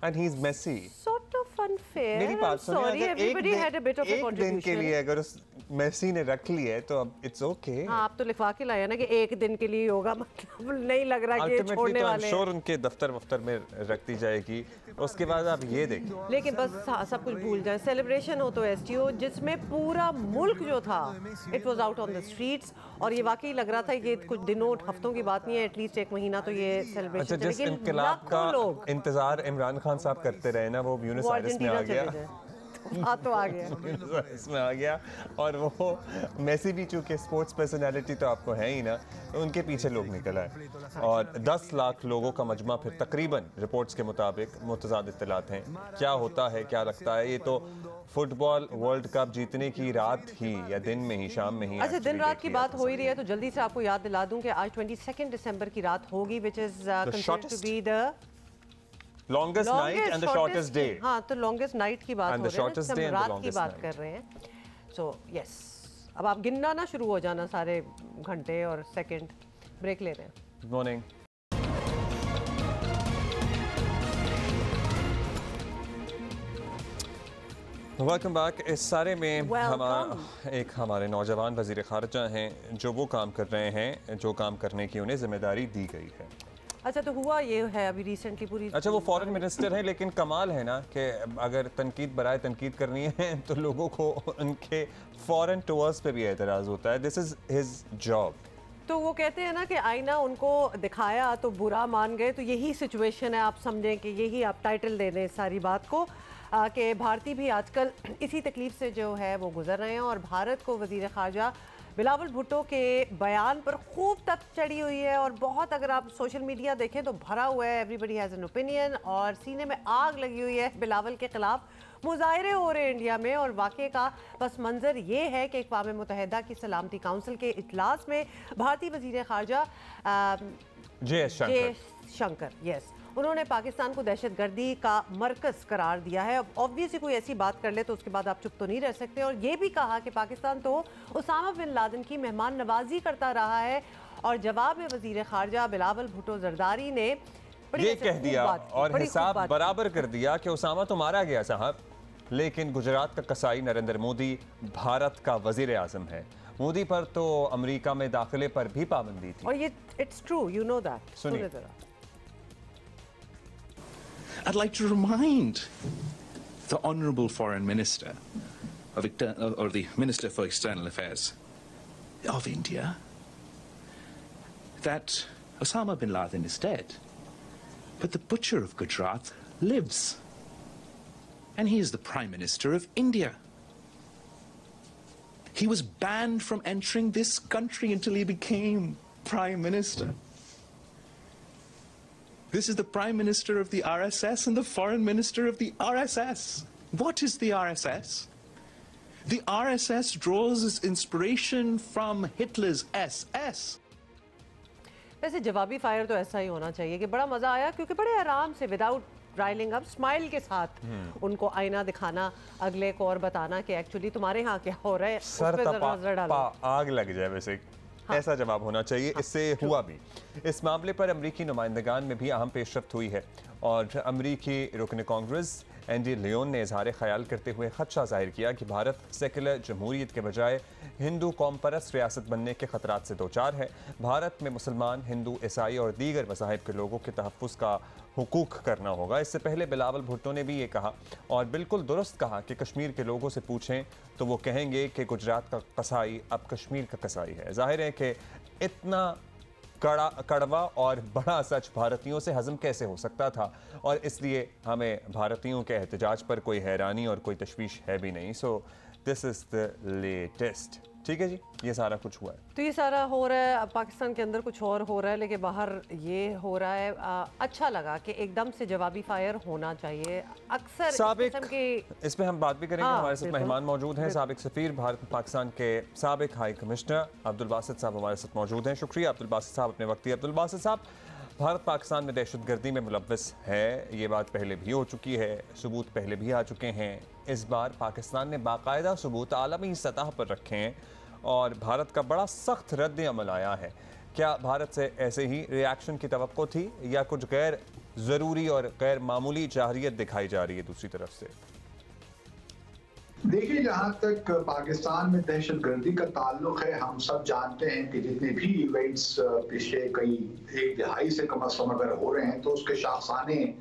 and he is Messi. Sort of unfair. मेरी बात सुनिए, sorry, everybody had a bit of a contribution. एक दिन के लिए अगर उस मेसी ने रख लिया है तो अब इट्स ओके। हाँ, आप तो लिखवा के लाया ना कि एक दिन के लिए होगा, मतलब नहीं लग रहा कि छोड़ने वाले हैं। श्योर उनके दफ्तर में रखती जाएगी, उसके बाद आप ये देखें। लेकिन बस सब कुछ भूल जाए, सेलिब्रेशन हो तो STO जिसमें पूरा मुल्क जो था it was out on the streets, और ये वाकई लग रहा था ये कुछ दिनों हफ्तों की बात नहीं है, एटलीस्ट एक महीना तो ये सेलिब्रेशन। अच्छा, जिस इनकलाब का इंतजार इमरान खान साहब करते रहे ना, वो ब्यूनस आयर्स में आ गया। तो आ गया इसमें आ गया, और वो मेसी भी चूंकि स्पोर्ट्स पर्सनालिटी तो आपको है ही ना, तो उनके पीछे लोग निकल आए, और 10 लाख लोगों का मजमा फिर तकरीबन रिपोर्ट्स के मुताबिक, मुतज़ाद इत्तलात हैं। क्या होता है, क्या लगता है, ये तो फुटबॉल वर्ल्ड कप जीतने की रात ही या दिन में ही, शाम में ही। अच्छा, दिन रात की बात हो ही रही है तो जल्दी से आपको याद दिला दूं कि आज 22 दिसंबर की रात होगी, which is considered to be the longest night and the shortest day। हाँ, तो longest night की बात हो रही है, हम रात की बात कर रहे हैं। So yes, अब आप गिनना ना शुरू हो जाना सारे घंटे और सेकंड। ब्रेक ले रहे हैं। Good morning. Welcome back. इस सारे में हमारे नौजवान वज़ीर ख़ारिजा हैं जो वो काम कर रहे हैं जो काम करने की उन्हें जिम्मेदारी दी गई है। अच्छा, तो हुआ ये है अभी रिसेंटली पूरी। अच्छा, वो फॉरेन मिनिस्टर हैं, लेकिन कमाल है ना कि अगर तनकीद बराए तनकीद करनी है तो लोगों को उनके फॉरेन टूर्स पे भी एतराज़ होता है। This is his job. तो वो कहते हैं ना कि आईना उनको दिखाया तो बुरा मान गए, तो यही सिचुएशन है। आप समझें कि यही आप टाइटल दे दें सारी बात को कि भारतीय भी आजकल इसी तकलीफ से जो है वो गुजर रहे हैं। और भारत को वज़ीर ख़ारजा बिलावल भुट्टो के बयान पर खूब तक चढ़ी हुई है और बहुत, अगर आप सोशल मीडिया देखें तो भरा हुआ है, एवरीबडी हैज़ एन ओपिनियन और सीने में आग लगी हुई है बिलावल के ख़िलाफ़। मुजाहरे हो रहे हैं इंडिया में और वाक़े का बस मंजर ये है कि अक़वाम मुत्तहिदा की सलामती काउंसिल के इजलास में भारतीय वज़ीर ख़ारजा जयशंकर उन्होंने पाकिस्तान को दहशतगर्दी का मरकज़ करार दिया है। अब ऑब्वियसली कोई ऐसी बात कर ले तो उसके बाद आप चुप तो नहीं रह सकते। और ये भी कहा कि पाकिस्तान तो उसामा बिन लादेन की मेहमान नवाजी करता रहा है। और जवाब में वज़ीर ख़ारजा बिलावल भुट्टो जरदारी ने ये कह दिया और हिसाब बराबर कर दिया कि उसामा तो मारा गया साहब, लेकिन गुजरात का कसाई नरेंद्र मोदी भारत का वज़ीर आज़म है। मोदी पर तो अमेरिका में दाखिले पर भी पाबंदी थी। और ये it's true, you know that. सुनिए जरा। I'd like to remind the Honourable Foreign Minister or the Minister for External Affairs of India that Osama bin Laden is dead, but the butcher of Gujarat lives, and he is the Prime Minister of India. He was banned from entering this country until he became Prime Minister. This is the Prime Minister of the RSS and the Foreign Minister of the RSS. What is the RSS? The RSS draws its inspiration from Hitler's SS. वैसे जवाबी fire तो ऐसा ही होना चाहिए कि बड़ा मज़ा आया, क्योंकि बड़े आराम से विदाउट राइलिंग अप, स्माइल के साथ उनको आईना दिखाना अगले को और बताना कि एक्चुअली तुम्हारे यहाँ क्या हो रहा है, सर तपा आग लग जाए वैसे। हाँ। ऐसा जवाब होना चाहिए। हाँ। इससे हुआ भी। इस मामले पर अमरीकी नुमाइंदगान में भी अहम पेशरफ्त हुई है और अमरीकी रुकन कांग्रेस एंडी लियोन ने इजहार ख्याल करते हुए खदशा जाहिर किया कि भारत सेकुलर जमहूरियत के बजाय हिंदू कौम परस्त रियासत बनने के खतरात से दोचार है। भारत में मुसलमान, हिंदू, ईसाई और दीगर मज़ाहिब के लोगों के तहफ़्फ़ुज़ का हुकूक करना होगा। इससे पहले बिलावल भुट्टो ने भी ये कहा और बिल्कुल दुरुस्त कहा कि कश्मीर के लोगों से पूछें तो वो कहेंगे कि गुजरात का कसाई अब कश्मीर का कसाई है। जाहिर है कि इतना कड़वा और बड़ा सच भारतीयों से हजम कैसे हो सकता था, और इसलिए हमें भारतीयों के एहतजाज पर कोई हैरानी और कोई तशवीश है भी नहीं। So this is the latest. ठीक है जी, ये सारा कुछ हुआ है। तो ये सारा हो रहा है, अब पाकिस्तान के अंदर कुछ और हो रहा है, लेकिन बाहर ये हो रहा है। अच्छा लगा कि एकदम से जवाबी फायर होना चाहिए। अक्सर इस पे हम बात भी करेंगे। हमारे साथ मेहमान मौजूद हैं, साबिक सफ़ीर भारत पाकिस्तान के साबिक हाई कमिश्नर अब्दुल बासित साहब हमारे साथ मौजूद हैं। शुक्रिया अब्दुल बासित साहब, अपने वक्त दिए। अब्दुल बासित साहब, भारत पाकिस्तान में दहशतगर्दी में मुलव्वस है, ये बात पहले भी हो चुकी है, सबूत पहले भी आ चुके हैं। इस बार पाकिस्तान ने बाकायदा सबूत आलमी सतह पर रखे हैं और भारत का बड़ा सख्त रद्द अमल आया है। क्या भारत से ऐसे ही रिएक्शन की तवक्को थी या कुछ गैर ज़रूरी और गैर मामूली जाहरियत दिखाई जा रही है दूसरी तरफ से? देखिए, जहाँ तक पाकिस्तान में दहशतगर्दी का ताल्लुक है, हम सब जानते हैं कि जितने भी इवेंट्स पिछले एक दिहाई से कम अज़ कम अगर हो रहे हैं तो उसके शाखसाने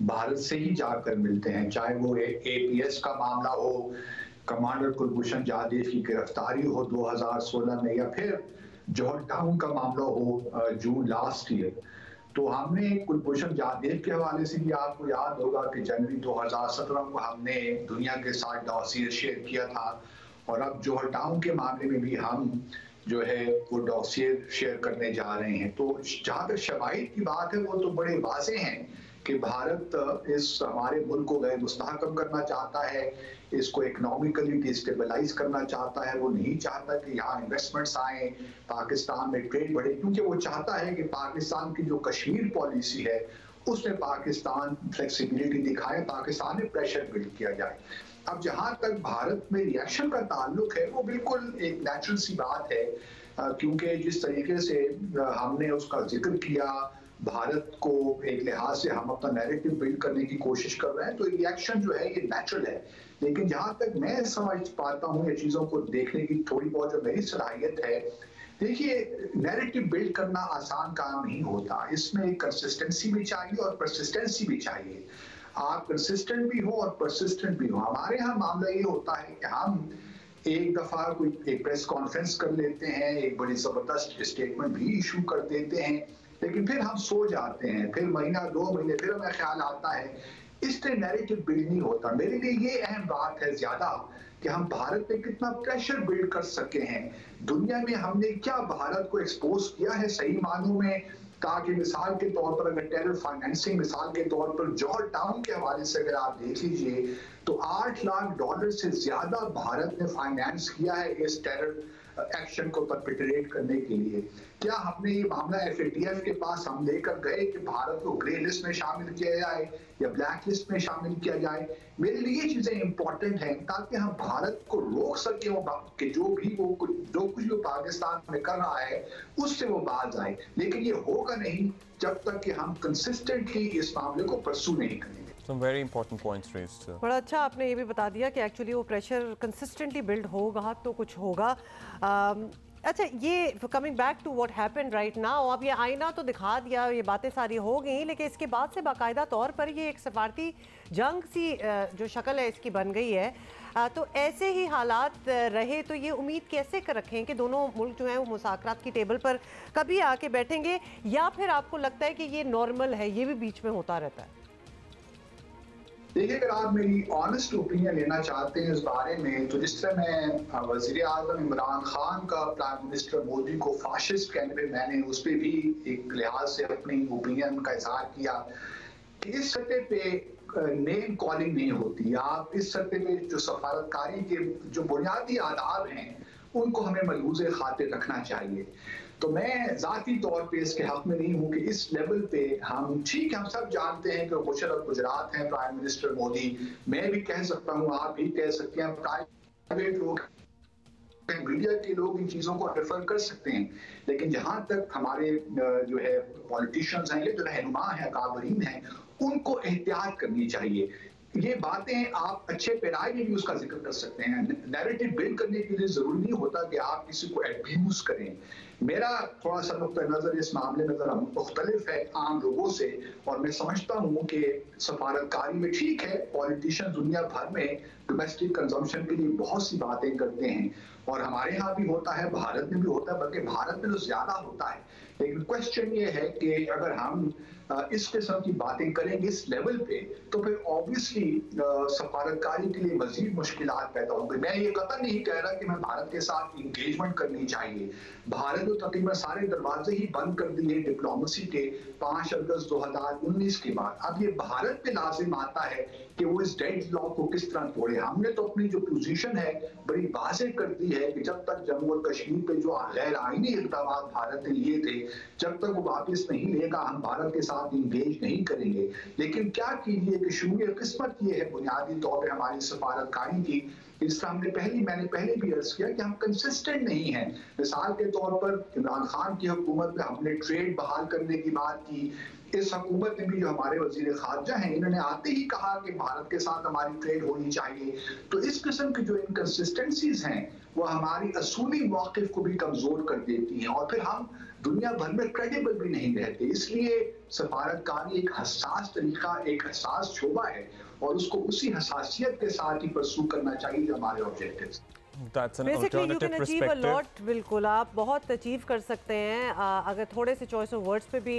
भारत से ही जाकर मिलते हैं। चाहे वो APS का मामला हो, कमांडर कुलभूषण जाधव की गिरफ्तारी हो 2016 में, या फिर जौहर टाउन का मामला हो जून लास्ट ईयर। तो हमने कुलभूषण जाधव के हवाले से भी आपको याद होगा कि जनवरी 2017 को हमने दुनिया के साथ डॉसियर शेयर किया था, और अब जौहर टाउन के मामले में भी हम जो है वो डॉसियर शेयर करने जा रहे हैं। तो जहाँ तक शवाहिद की बात है वो तो बड़े वाज़ेह हैं कि भारत इस हमारे मुल्क को गैर मुस्तहकम करना चाहता है, इसको इकोनॉमिकली डिस्टेबलाइज करना चाहता है। वो नहीं चाहता कि यहाँ इन्वेस्टमेंट्स आए, पाकिस्तान में ट्रेड बढ़े, क्योंकि वो चाहता है कि पाकिस्तान की जो कश्मीर पॉलिसी है उसमें पाकिस्तान फ्लेक्सिबिलिटी दिखाए, पाकिस्तान में प्रेशर बिल्ड किया जाए। अब जहाँ तक भारत में रिएक्शन का ताल्लुक है वो बिल्कुल एक नेचुरल सी बात है, क्योंकि जिस तरीके से हमने उसका जिक्र किया, भारत को एक लिहाज से हम अपना नैरेटिव बिल्ड करने की कोशिश कर रहे हैं, तो रिएक्शन जो है ये नेचुरल है। लेकिन जहाँ तक मैं समझ पाता हूँ ये चीज़ों को देखने की थोड़ी बहुत जो मेरी सलाहियत है, देखिए, नैरेटिव बिल्ड करना आसान काम नहीं होता, इसमें कंसिस्टेंसी भी चाहिए और परसिस्टेंसी भी चाहिए। आप कंसिस्टेंट भी हो और परसिस्टेंट भी हो। हमारे यहाँ मामला ये होता है कि हम एक दफा कोई एक प्रेस कॉन्फ्रेंस कर लेते हैं, एक बड़ी जबरदस्त स्टेटमेंट भी इशू कर देते हैं, लेकिन फिर हम सो जाते हैं, फिर महीना 2 महीने फिर हमें ख्याल आता है। इससे नैरेटिव बिल्ड नहीं होता। मेरे लिए ये अहम बात है ज्यादा कि हम भारत पे कितना प्रेशर बिल्ड कर सके हैं। दुनिया में हमने क्या भारत को एक्सपोज किया है सही मानों में, ताकि मिसाल के तौर पर अगर टेरर फाइनेंसिंग मिसाल के तौर पर जॉर्ज टाउन के हवाले से अगर आप देख लीजिए तो $8 लाख से ज्यादा भारत ने फाइनेंस किया है इस टेरर एक्शन को परपिट्रेट करने के लिए। क्या हमने ये मामला FATF के पास हम लेकर गए कि भारत को ग्रे लिस्ट में शामिल किया जाए या ब्लैक लिस्ट में शामिल किया जाए? मेरे लिए ये चीजें इंपॉर्टेंट हैं ताकि हम भारत को रोक सके कि जो कुछ भी पाकिस्तान में कर रहा है उससे वो बाज आए। लेकिन ये होगा नहीं जब तक कि हम कंसिस्टेंटली इस मामले को परसू नहीं करेंगे। Some very important points raised, sir. बड़ा अच्छा आपने ये भी बता दिया कि एक्चुअली वो प्रेशर कंसिस्टेंटली बिल्ड होगा तो कुछ होगा। अच्छा, ये coming back to what happened right now, अब ये आईना तो दिखा दिया, ये बातें सारी हो गई, लेकिन इसके बाद से बाकायदा तौर पर ये एक सफारती जंग सी जो शक्ल है इसकी बन गई है। तो ऐसे ही हालात रहे तो ये उम्मीद कैसे कर रखें कि दोनों मुल्क जो हैं वो मुज़ाकरात की टेबल पर कभी आके बैठेंगे, या फिर आपको लगता है कि ये नॉर्मल है, ये भी बीच में होता रहता है? देखिए, अगर आप मेरी ऑनेस्ट ओपिनियन लेना चाहते हैं इस बारे में, तो जिस तरह मैं वज़ीर आज़म इमरान खान का प्राइम मिनिस्टर मोदी को फाशिस्ट कहने पे मैंने उस पर भी एक लिहाज से अपनी ओपिनियन का इजहार किया कि इस सतह पे नेम कॉलिंग नहीं होती। आप इस सतह पे जो सफारतकारी के जो बुनियादी आदाब हैं उनको हमें मलहूज़ खातिर रखना चाहिए। तो मैं ज़ाती तौर पे इसके हक में नहीं हूँ कि इस लेवल पे हम, ठीक है हम सब जानते हैं कि मुशर्रफ गुजरात हैं प्राइम मिनिस्टर मोदी, मैं भी कह सकता हूँ, आप भी कह सकते हैं, प्राइवेट लोग, मीडिया के लोग इन चीज़ों को रेफर कर सकते हैं, लेकिन जहाँ तक हमारे जो है पॉलिटिशियंस हैं, ये जो रहनुमा हैं, काबरीन हैं, उनको एहतियात करनी चाहिए। ये बातें आप अच्छे पैराई में भी उसका जिक्र कर सकते हैं। नैरेटिव बिल्ड करने के लिए जरूरी नहीं होता कि आप किसी को एब्यूज करें। मेरा थोड़ा सा नुक्ता नजर इस मामले में जरा मुख्तलिफ है आम लोगों से, और मैं समझता हूँ कि सफारतकारी में ठीक है, पॉलिटिशियन दुनिया भर में डोमेस्टिक कंजम्पशन के लिए बहुत सी बातें करते हैं, और हमारे यहाँ भी होता है, भारत में भी होता है, बल्कि भारत में तो ज्यादा होता है। लेकिन क्वेश्चन ये है कि अगर हम इस किस्म की बातें करेंगे इस लेवल पे, तो फिर ऑब्वियसली सफारतकारी के लिए मजीद मुश्किलात पैदा होंगी। मैं ये कतई नहीं कह रहा कि मैं भारत के साथ इंगेजमेंट करनी चाहिए। भारत ने तकरीबन सारे दरवाजे ही बंद कर दिए डिप्लोमेसी के 5 अगस्त 2019 के बाद। अब ये भारत पे लाजिम आता है कि वो इस डेड लॉक को किस तरह तोड़े। हमने तो अपनी जो पोजीशन है बड़ी वाज़ेह कर दी है कि जब तक जम्मू और कश्मीर पे जो गैर आईनी इक़दाम भारत ने लिए थे, जब तक वो वापस नहीं लेगा हम भारत के साथ इंगेज नहीं करेंगे। लेकिन क्या कीजिए कि शुरू किस्मत ये है बुनियादी तौर पर हमारी सफारतकारी की, इस तरह मैंने पहले भी अर्ज किया कि हम कंसिस्टेंट नहीं हैं। मिसाल के तौर पर इमरान खान की हुकूमत में हमने ट्रेड बहाल करने की बात की, इस हुकूमत में भी जो हमारे वजीर खारजा हैं इन्होंने आते ही कहा कि भारत के साथ हमारी ट्रेड होनी चाहिए। तो इस किस्म की जो इनकंसिस्टेंसीज हैं वो हमारी असूली मौक़िफ़ को भी कमजोर कर देती हैं, और फिर हम दुनिया भर में क्रेडिबल भी नहीं रहते। इसलिए सफारतकारी एक हसास तरीका, एक हसास शोबा है, और उसको उसी हसासियत के साथ ही परसू करना चाहिए जो हमारे objectives. Basically you can achieve a lot. बिल्कुल, आप बहुत अचीव कर सकते हैं अगर थोड़े से चॉइस ऑफ वर्ड्स पे भी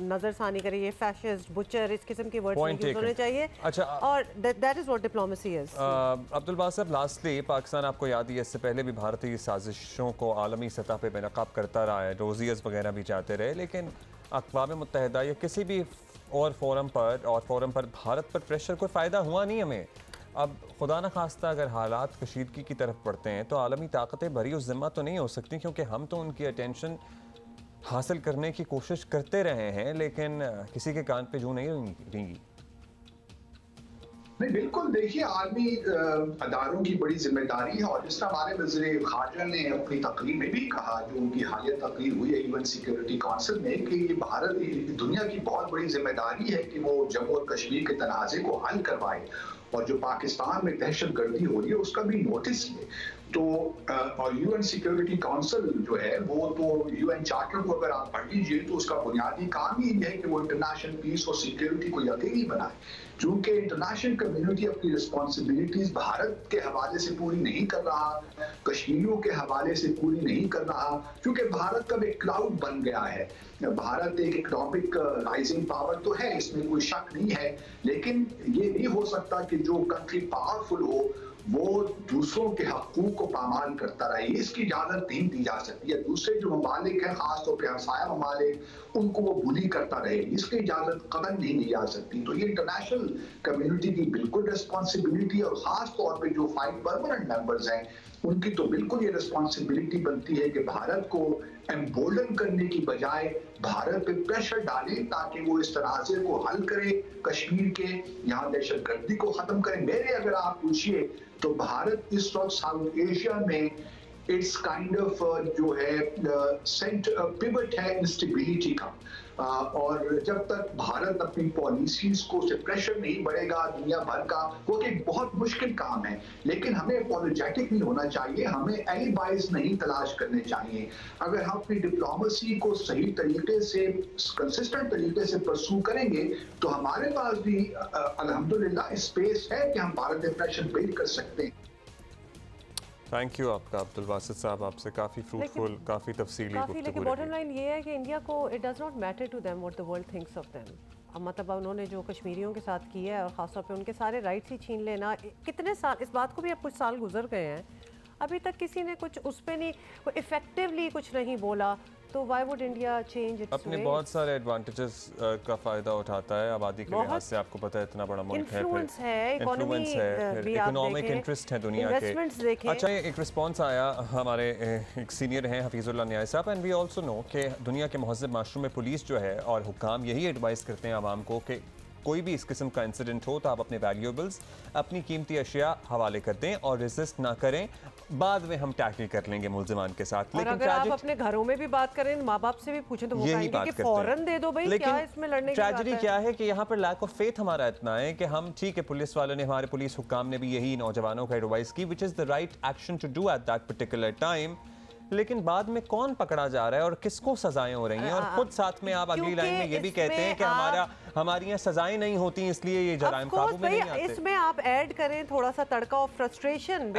नजरसानी करें। ये फैशिस्ट, बुचर, इस किस्म के वर्ड्स यूज होने चाहिए। अच्छा, और that is what diplomacy is. Abdul Basit साहब, लास्टली पाकिस्तान आपको याद है इससे पहले भी भारतीय साजिशों को आलमी सतह पे बेनकाब करता रहा है, रोज़ियर्स वगैरह भी चाहते रहे, लेकिन अक़वाम मुत्तहिदा या किसी भी और फोरम पर भारत पर प्रेशर कोई फ़ायदा हुआ नहीं हमें। अब खुदा न खास्ता अगर हालात कशीदगी की तरफ पड़ते हैं तो आलमी ताकतें भरी उस ज़िम्मा तो नहीं हो सकती, क्योंकि हम तो उनकी अटेंशन हासिल करने की कोशिश करते रहे हैं, लेकिन किसी के कान पे जूं नहीं रहेंगी। नहीं, बिल्कुल, देखिए आर्मी अदारों की बड़ी जिम्मेदारी है, और जिस तरह हमारे वज़ीर खारजा ने अपनी तकरीर में भी कहा, जो उनकी हालिया तकरीर हुई है यूएन सिक्योरिटी काउंसिल में, कि ये दुनिया की बहुत बड़ी जिम्मेदारी है कि वो जम्मू और कश्मीर के तनाज़े को हल करवाए। और जो पाकिस्तान में दहशतगर्दी हो रही है उसका भी नोटिस ले। तो और यूएन सिक्योरिटी काउंसिल जो है वो तो यूएन चार्टर को अगर आप पढ़ लीजिए तो उसका बुनियादी काम ही है कि वो इंटरनेशनल पीस और सिक्योरिटी को यकीनी बनाए। चूंकि इंटरनेशनल कम्युनिटी अपनी रिस्पॉन्सिबिलिटीज भारत के हवाले से पूरी नहीं कर रहा, कश्मीरियों के हवाले से पूरी नहीं कर रहा, क्योंकि भारत का एक क्लाउड बन गया है। भारत एक इकोनॉमिक राइजिंग पावर तो है, इसमें कोई शक नहीं है, लेकिन ये नहीं हो सकता कि जो कंट्री पावरफुल हो वो दूसरों के हकूक को पामाल करता रहे। इसकी इजाजत नहीं दी जा सकती है। दूसरे जो ममालिक हैं, खासतौर पर हमसाया ममालिक, उनको वो बुली करता रहे, इसकी इजाजत कतई नहीं दी जा सकती। तो ये इंटरनेशनल कम्युनिटी की बिल्कुल रिस्पॉन्सिबिलिटी, और खास तौर पे जो 5 परमानेंट मेंबर्स हैं उनकी तो बिल्कुल ये रिस्पॉन्सिबिलिटी बनती है कि भारत को एम्बोल्डन करने की बजाय भारत पे प्रेशर डालें ताकि वो इस तनाज़े को हल करे, कश्मीर के यहाँ दहशतगर्दी को खत्म करें। मेरे अगर आप पूछिए तो भारत इस वक्त साउथ एशिया में इट्स काइंड ऑफ जो है सेंट पिवट है इंस्टेबिलिटी का, और जब तक भारत अपनी पॉलिसीज को से प्रेशर नहीं बढ़ेगा दुनिया भर का, वो एक बहुत मुश्किल काम है। लेकिन हमें अपोलोजेटिक नहीं होना चाहिए, हमें एलिबाइज नहीं तलाश करने चाहिए। अगर हम अपनी डिप्लोमेसी को सही तरीके से, कंसिस्टेंट तरीके से परसू करेंगे तो हमारे पास भी अल्हम्दुलिल्लाह स्पेस है कि हम भारत में प्रेशर बिल्ड कर सकते हैं। थैंक यू आपका अब्दुल बासित साहब, आपसे काफ़ी फ्रूटफुल, काफ़ी तफसीली गुफ्तगू। लेकिन बॉटम लाइन ये है कि इंडिया को it does not matter to them what the world thinks of them. मतलब उन्होंने जो कश्मीरियों के साथ किया है और ख़ासतौर पे उनके सारे राइट्स ही छीन लेना, कितने साल, इस बात को भी अब कुछ साल गुजर गए हैं, अभी तक किसी ने कुछ उस पर नहीं, इफेक्टिवली कुछ नहीं बोला, तो why would India change it's अपने बहुत सारे एडवांटेजेस का फायदा उठाता है। आबादी के लिहाज से आपको पता है इतना बड़ा मुल्क है, इन्फ्लुएंस है, इकोनॉमिक इंटरेस्ट है दुनिया के। अच्छा, एक रिस्पांस आया हमारे एक सीनियर हैं हफीजुल्लाह न्याय साहब, एंड वी आल्सो नो कि दुनिया के महज़ब माशरों में पुलिस जो है और हुक्काम यही एडवाइस करते हैं आवाम को कि कोई भी इस किस्म का इंसिडेंट हो तो आप अपने वैल्यूएबल्स, अपनी कीमती अशिया हवाले कर दें और रेजिस्ट ना करें, बाद में हम टैकल कर लेंगे मुल्जिमान के साथ। लेकिन अगर आप अपने घरों में भी बात करें, माँ बाप से भी पूछें तो वो कहेंगे कि फौरन दे दो भाई, क्या इसमें लड़ने की बात है। ट्रेजेडी क्या है कि यहाँ पर लैक ऑफ फेथ हमारा इतना है कि हम, ठीक है पुलिस वालों ने, हमारे पुलिस हुक्काम ने भी यही नौजवानों को एडवाइस की, which is the right action to do at that particular time, लेकिन बाद में कौन पकड़ा जा रहा है और किसको सजाएं हो रही हैं, और खुद साथ में आप अगली लाइन में ये भी कहते हैं कि हमारी यहाँ सजाएं नहीं होती इसलिए ये जराइम काबू में नहीं आते। इसमें आप ऐड करें थोड़ा सा तड़का ऑफ फ्रस्ट्रेशन,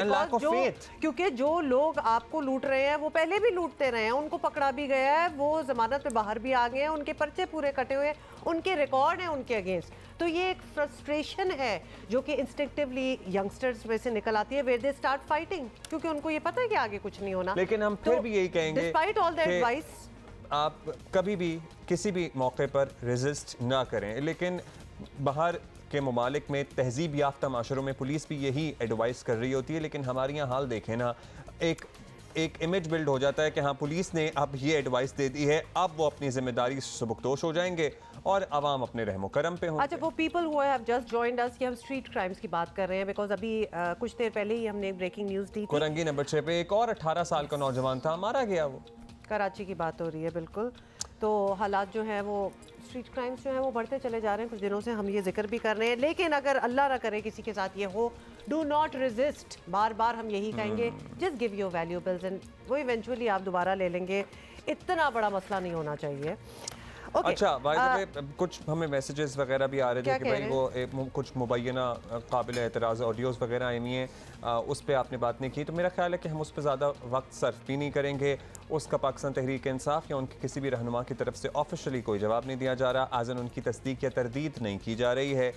क्योंकि जो लोग आपको लूट रहे हैं वो पहले भी लूटते रहे हैं, उनको पकड़ा भी गया है, वो जमानत पे बाहर भी आ गए हैं, उनके पर्चे पूरे कटे हुए, उनके रिकॉर्ड हैं उनके अगेंस्ट। तो ये एक फ्रस्ट्रेशन है जो कि इंस्टिंक्टिवली यंगस्टर्स में से निकल आती है, वेयर दे स्टार्ट फाइटिंग, क्योंकि उनको ये पता है कि आगे कुछ नहीं होना। लेकिन हम फिर भी यही कहेंगे, डिस्पाइट ऑल द एडवाइस, आप कभी भी किसी भी मौके पर रेजिस्ट ना करें। लेकिन बाहर के ममालिक में तहजीब याफ्ता माशरों में पुलिस भी यही एडवाइस कर रही होती है, लेकिन हमारे यहाँ हाल देखें ना, एक इमेज बिल्ड हो जाता है कि हाँ पुलिस ने अब ये एडवाइस दे दी है, अब वो अपनी जिम्मेदारी सबकदोश हो जाएंगे और आवाम अपने रहमो करम पे होंगे। अच्छा, वो people who have just joined us कि हम स्ट्रीट क्राइम्स की बात कर रहे हैं, बिकॉज अभी कुछ देर पहले ही हमने एक ब्रेकिंग न्यूज़ दी थी, कोरंगी नंबर 6 पे एक और 18 साल का नौजवान था, मारा गया। वो कराची की बात हो रही है, बिल्कुल। तो हालात जो है वो स्ट्रीट क्राइम्स जो है वो बढ़ते चले जा रहे हैं, कुछ दिनों से हम ये जिक्र भी कर रहे हैं, लेकिन अगर अल्लाह ना करे किसी के साथ ये हो, डू नॉट रेजिस्ट, बार बार हम यही कहेंगे, just give your valuables and वो इवेंचुअली आप दोबारा ले लेंगे, इतना बड़ा मसला नहीं होना चाहिए। Okay. अच्छा, बाय द वे कुछ हमें मैसेजेस वगैरह भी आ रहे थे कि भाई वो कुछ मुबैना काबिल एतराज़ ऑडियोज़ वगैरह आई हुई हैं, उस पर आपने बात नहीं की, तो मेरा ख्याल है कि हम उस पर ज़्यादा वक्त सर्फ भी नहीं करेंगे। उसका पाकिस्तान तहरीक इंसाफ या उनके किसी भी रहनुमा की तरफ से ऑफिशियली कोई जवाब नहीं दिया जा रहा, आज़न उनकी तस्दीक या तरदीद नहीं की जा रही है,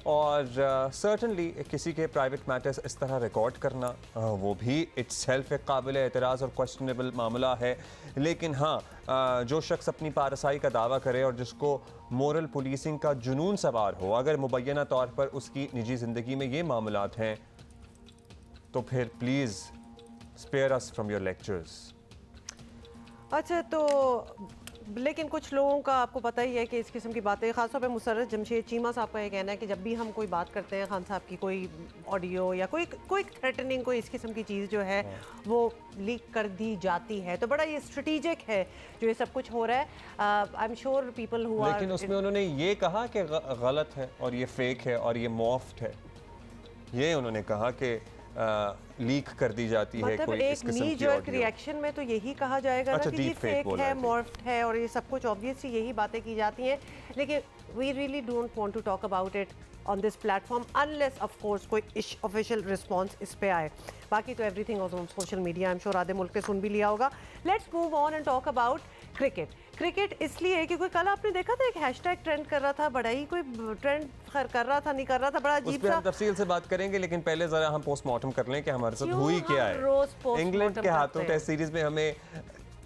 और सर्टनली किसी के प्राइवेट मैटर्स इस तरह रिकॉर्ड करना वो भी इट्सेल्फ एक काबिल एतराज़ और क्वेश्चनेबल मामला है। लेकिन हाँ, जो शख्स अपनी पारसाई का दावा करे और जिसको मोरल पुलिसिंग का जुनून सवार हो, अगर मुबैना तौर पर उसकी निजी ज़िंदगी में ये मामलात हैं, तो फिर please spare us from your lectures. अच्छा, तो लेकिन कुछ लोगों का आपको पता ही है कि इस किस्म की बातें, खासतौर पे मुसर्रत जमशेद चीमा साहब का ये कहना है कि जब भी हम कोई बात करते हैं खान साहब की, कोई ऑडियो या कोई थ्रेटनिंग, कोई इस किस्म की चीज़ जो है वो लीक कर दी जाती है, तो बड़ा ये स्ट्रेटेजिक है जो ये सब कुछ हो रहा है। आई एम श्योर पीपल हुआ, लेकिन उसमें उन्होंने ये कहा कि गलत है और ये फेक है और ये मुफ्त है, ये उन्होंने कहा कि लीक कर दी जाती है कोई इस किस्म की नी-जर्क रिएक्शन में तो यही कहा जाएगा ना कि फेक है, मॉर्फ्ड है और ये सब कुछ ऑब्वियसली यही बातें की जाती हैं, लेकिन we really don't want to talk about it on this platform unless of course कोई ऑफिशियल रिस्पांस इस पे आए। बाकी तो everything on social media, I am sure आधे मुल्क ने सुन भी लिया होगा। Let's move on and talk about cricket. Cricket इसलिए क्योंकि कल आपने देखा था एक हैशटैग ट्रेंड कर रहा था, बड़ा ही कोई ट्रेंड कर रहा था, नहीं कर रहा था, बड़ा अजीब सा। हम तफसील से बात करेंगे, लेकिन पहले जरा हम पोस्टमार्टम कर लें कि हमारे साथ हुई क्या है। इंग्लैंड के हाथों टेस्ट सीरीज में हमें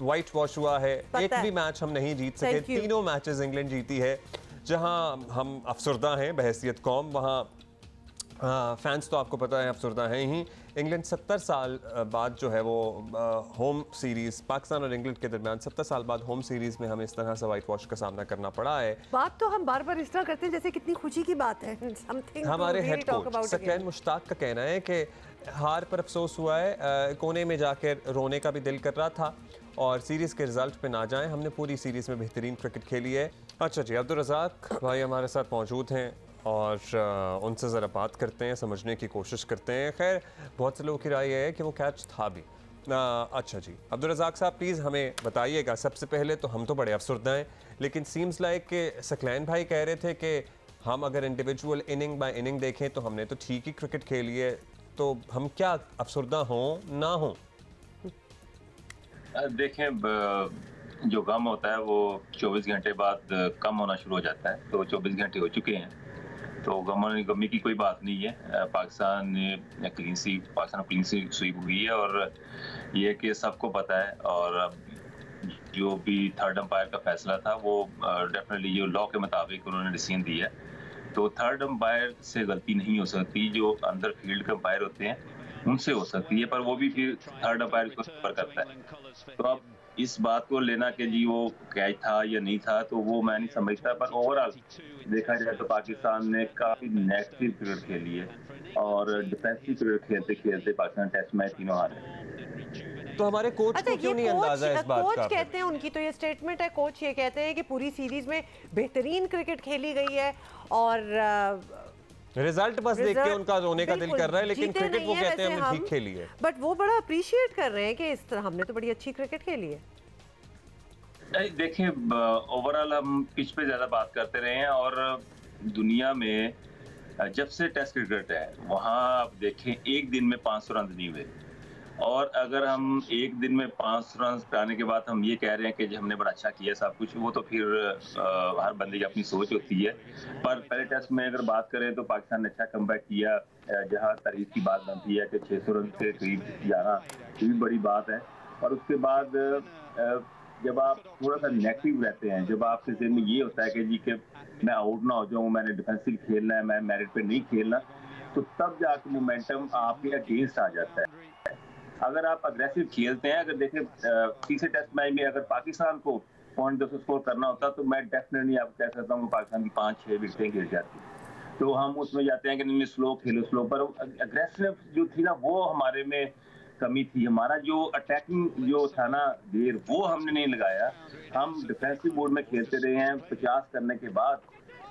व्हाइट वॉश हुआ है, एक भी मैच हम नहीं जीत सके, तीनों मैचेस इंग्लैंड जीती है। जहां हम अफसरदा हैं बहैसियत कौम, वहां फैंस तो आपको पता है अफसरदा हैं ही। इंग्लैंड 70 साल बाद जो है वो होम सीरीज, पाकिस्तान और इंग्लैंड के दरमियान 70 साल बाद होम सीरीज में हमें इस तरह से वाइट वॉश का सामना करना पड़ा है। बात तो हम बार बार इस तरह करते हैं जैसे कितनी खुशी की बात है। हमारे हेड कोच सकलैन मुश्ताक का कहना है कि हार पर अफसोस हुआ है, कोने में जाकर रोने का भी दिल कर रहा था और सीरीज़ के रिजल्ट पे ना जाएं, हमने पूरी सीरीज़ में बेहतरीन क्रिकेट खेली है। अच्छा जी, अब्दुल रज़ाक भाई हमारे साथ मौजूद हैं और उनसे ज़रा बात करते हैं, समझने की कोशिश करते हैं। खैर बहुत से लोगों की राय है कि वो कैच था भी। अच्छा जी, अब्दुल रज़ाक साहब प्लीज़ हमें बताइएगा, सबसे पहले तो हम तो बड़े अफसरदा हैं, लेकिन सीम्स लाइक कि सकलैन भाई कह रहे थे कि हम अगर इंडिविजुअल इनिंग बाय इनिंग देखें तो हमने तो ठीक ही क्रिकेट खेली है, तो हम क्या अफसरदा हों ना हों? देखें, जो गम होता है वो 24 घंटे बाद कम होना शुरू हो जाता है, तो 24 घंटे हो चुके हैं, तो गमी की कोई बात नहीं है। पाकिस्तान क्लीन स्वीप हुई है और ये कि सबको पता है, और जो भी थर्ड अंपायर का फैसला था वो डेफिनेटली जो लॉ के मुताबिक उन्होंने डिसीजन दिया है, तो थर्ड अंपायर से गलती नहीं हो सकती, जो अंदर फील्ड के अंपायर होते हैं उनसे हो सकती है, पर वो भी फिर थर्ड अंपायर को सफर करता है। तो अब इस बात को लेना कि जी वो कैच था या नहीं था, तो वो मैं नहीं समझता, पर ओवरऑल देखा जाए तो पाकिस्तान ने काफी नेगेटिव क्रिकेट खेली है और डिफेंसिव क्रिकेट खेलते खेलते पाकिस्तान टेस्ट मैच तीनों हारे। तो हमारे कोच को क्यों नहीं अंदाजा इस बात का? कोच कहते हैं, उनकी तो ये स्टेटमेंट है, कोच ये कहते हैं कि पूरी सीरीज में बेहतरीन क्रिकेट खेली गई है और रिजल्ट बस देख के उनका रोने का दिल कर रहा है, लेकिन क्रिकेट वो कहते हैं हमने ठीक खेली है। बट वो बड़ा अप्रिशिएट कर रहे हैं कि इस तरह हमने तो बड़ी अच्छी क्रिकेट खेली है। देखिए, ओवरऑल हम पिच पे ज्यादा बात करते रहे हैं और दुनिया में जब से टेस्ट क्रिकेट है वहाँ आप देखें एक दिन में 500 रन नहीं हुए, और अगर हम एक दिन में 500 रन कराने के बाद हम ये कह रहे हैं कि हमने बड़ा अच्छा किया सब कुछ, वो तो फिर हर बंदे की अपनी सोच होती है। पर पहले टेस्ट में अगर बात करें तो पाकिस्तान ने अच्छा कमबैक किया, जहां तारीफ की बात बनती है कि 600 रन से करीब जाना ये भी बड़ी बात है। और उसके बाद जब आप थोड़ा सा नेगेटिव रहते हैं, जब आपके दिल में ये होता है कि जी कि मैं आउट ना हो जाऊँ, मैंने डिफेंसिव खेलना है, मैं मेरिट पे नहीं खेलना, तो तब जाकर मोमेंटम आपके अगेंस्ट आ जाता है। अगर आप अग्रेसिव खेलते हैं, अगर देखें तीसरे टेस्ट मैच में अगर पाकिस्तान को पॉइंट 200 स्कोर करना होता तो मैं डेफिनेटली आपको कह सकता हूँ पाकिस्तान की 5-6 विकेटें गिर जाती, तो हम उसमें जाते हैं कि नहीं स्लो खेलो स्लो, पर अग्रेसिव जो थी ना वो हमारे में कमी थी। हमारा जो अटैकिंग जो था ना देर, वो हमने नहीं लगाया, हम डिफेंसिव मोड में खेलते रहे हैं, 50 करने के बाद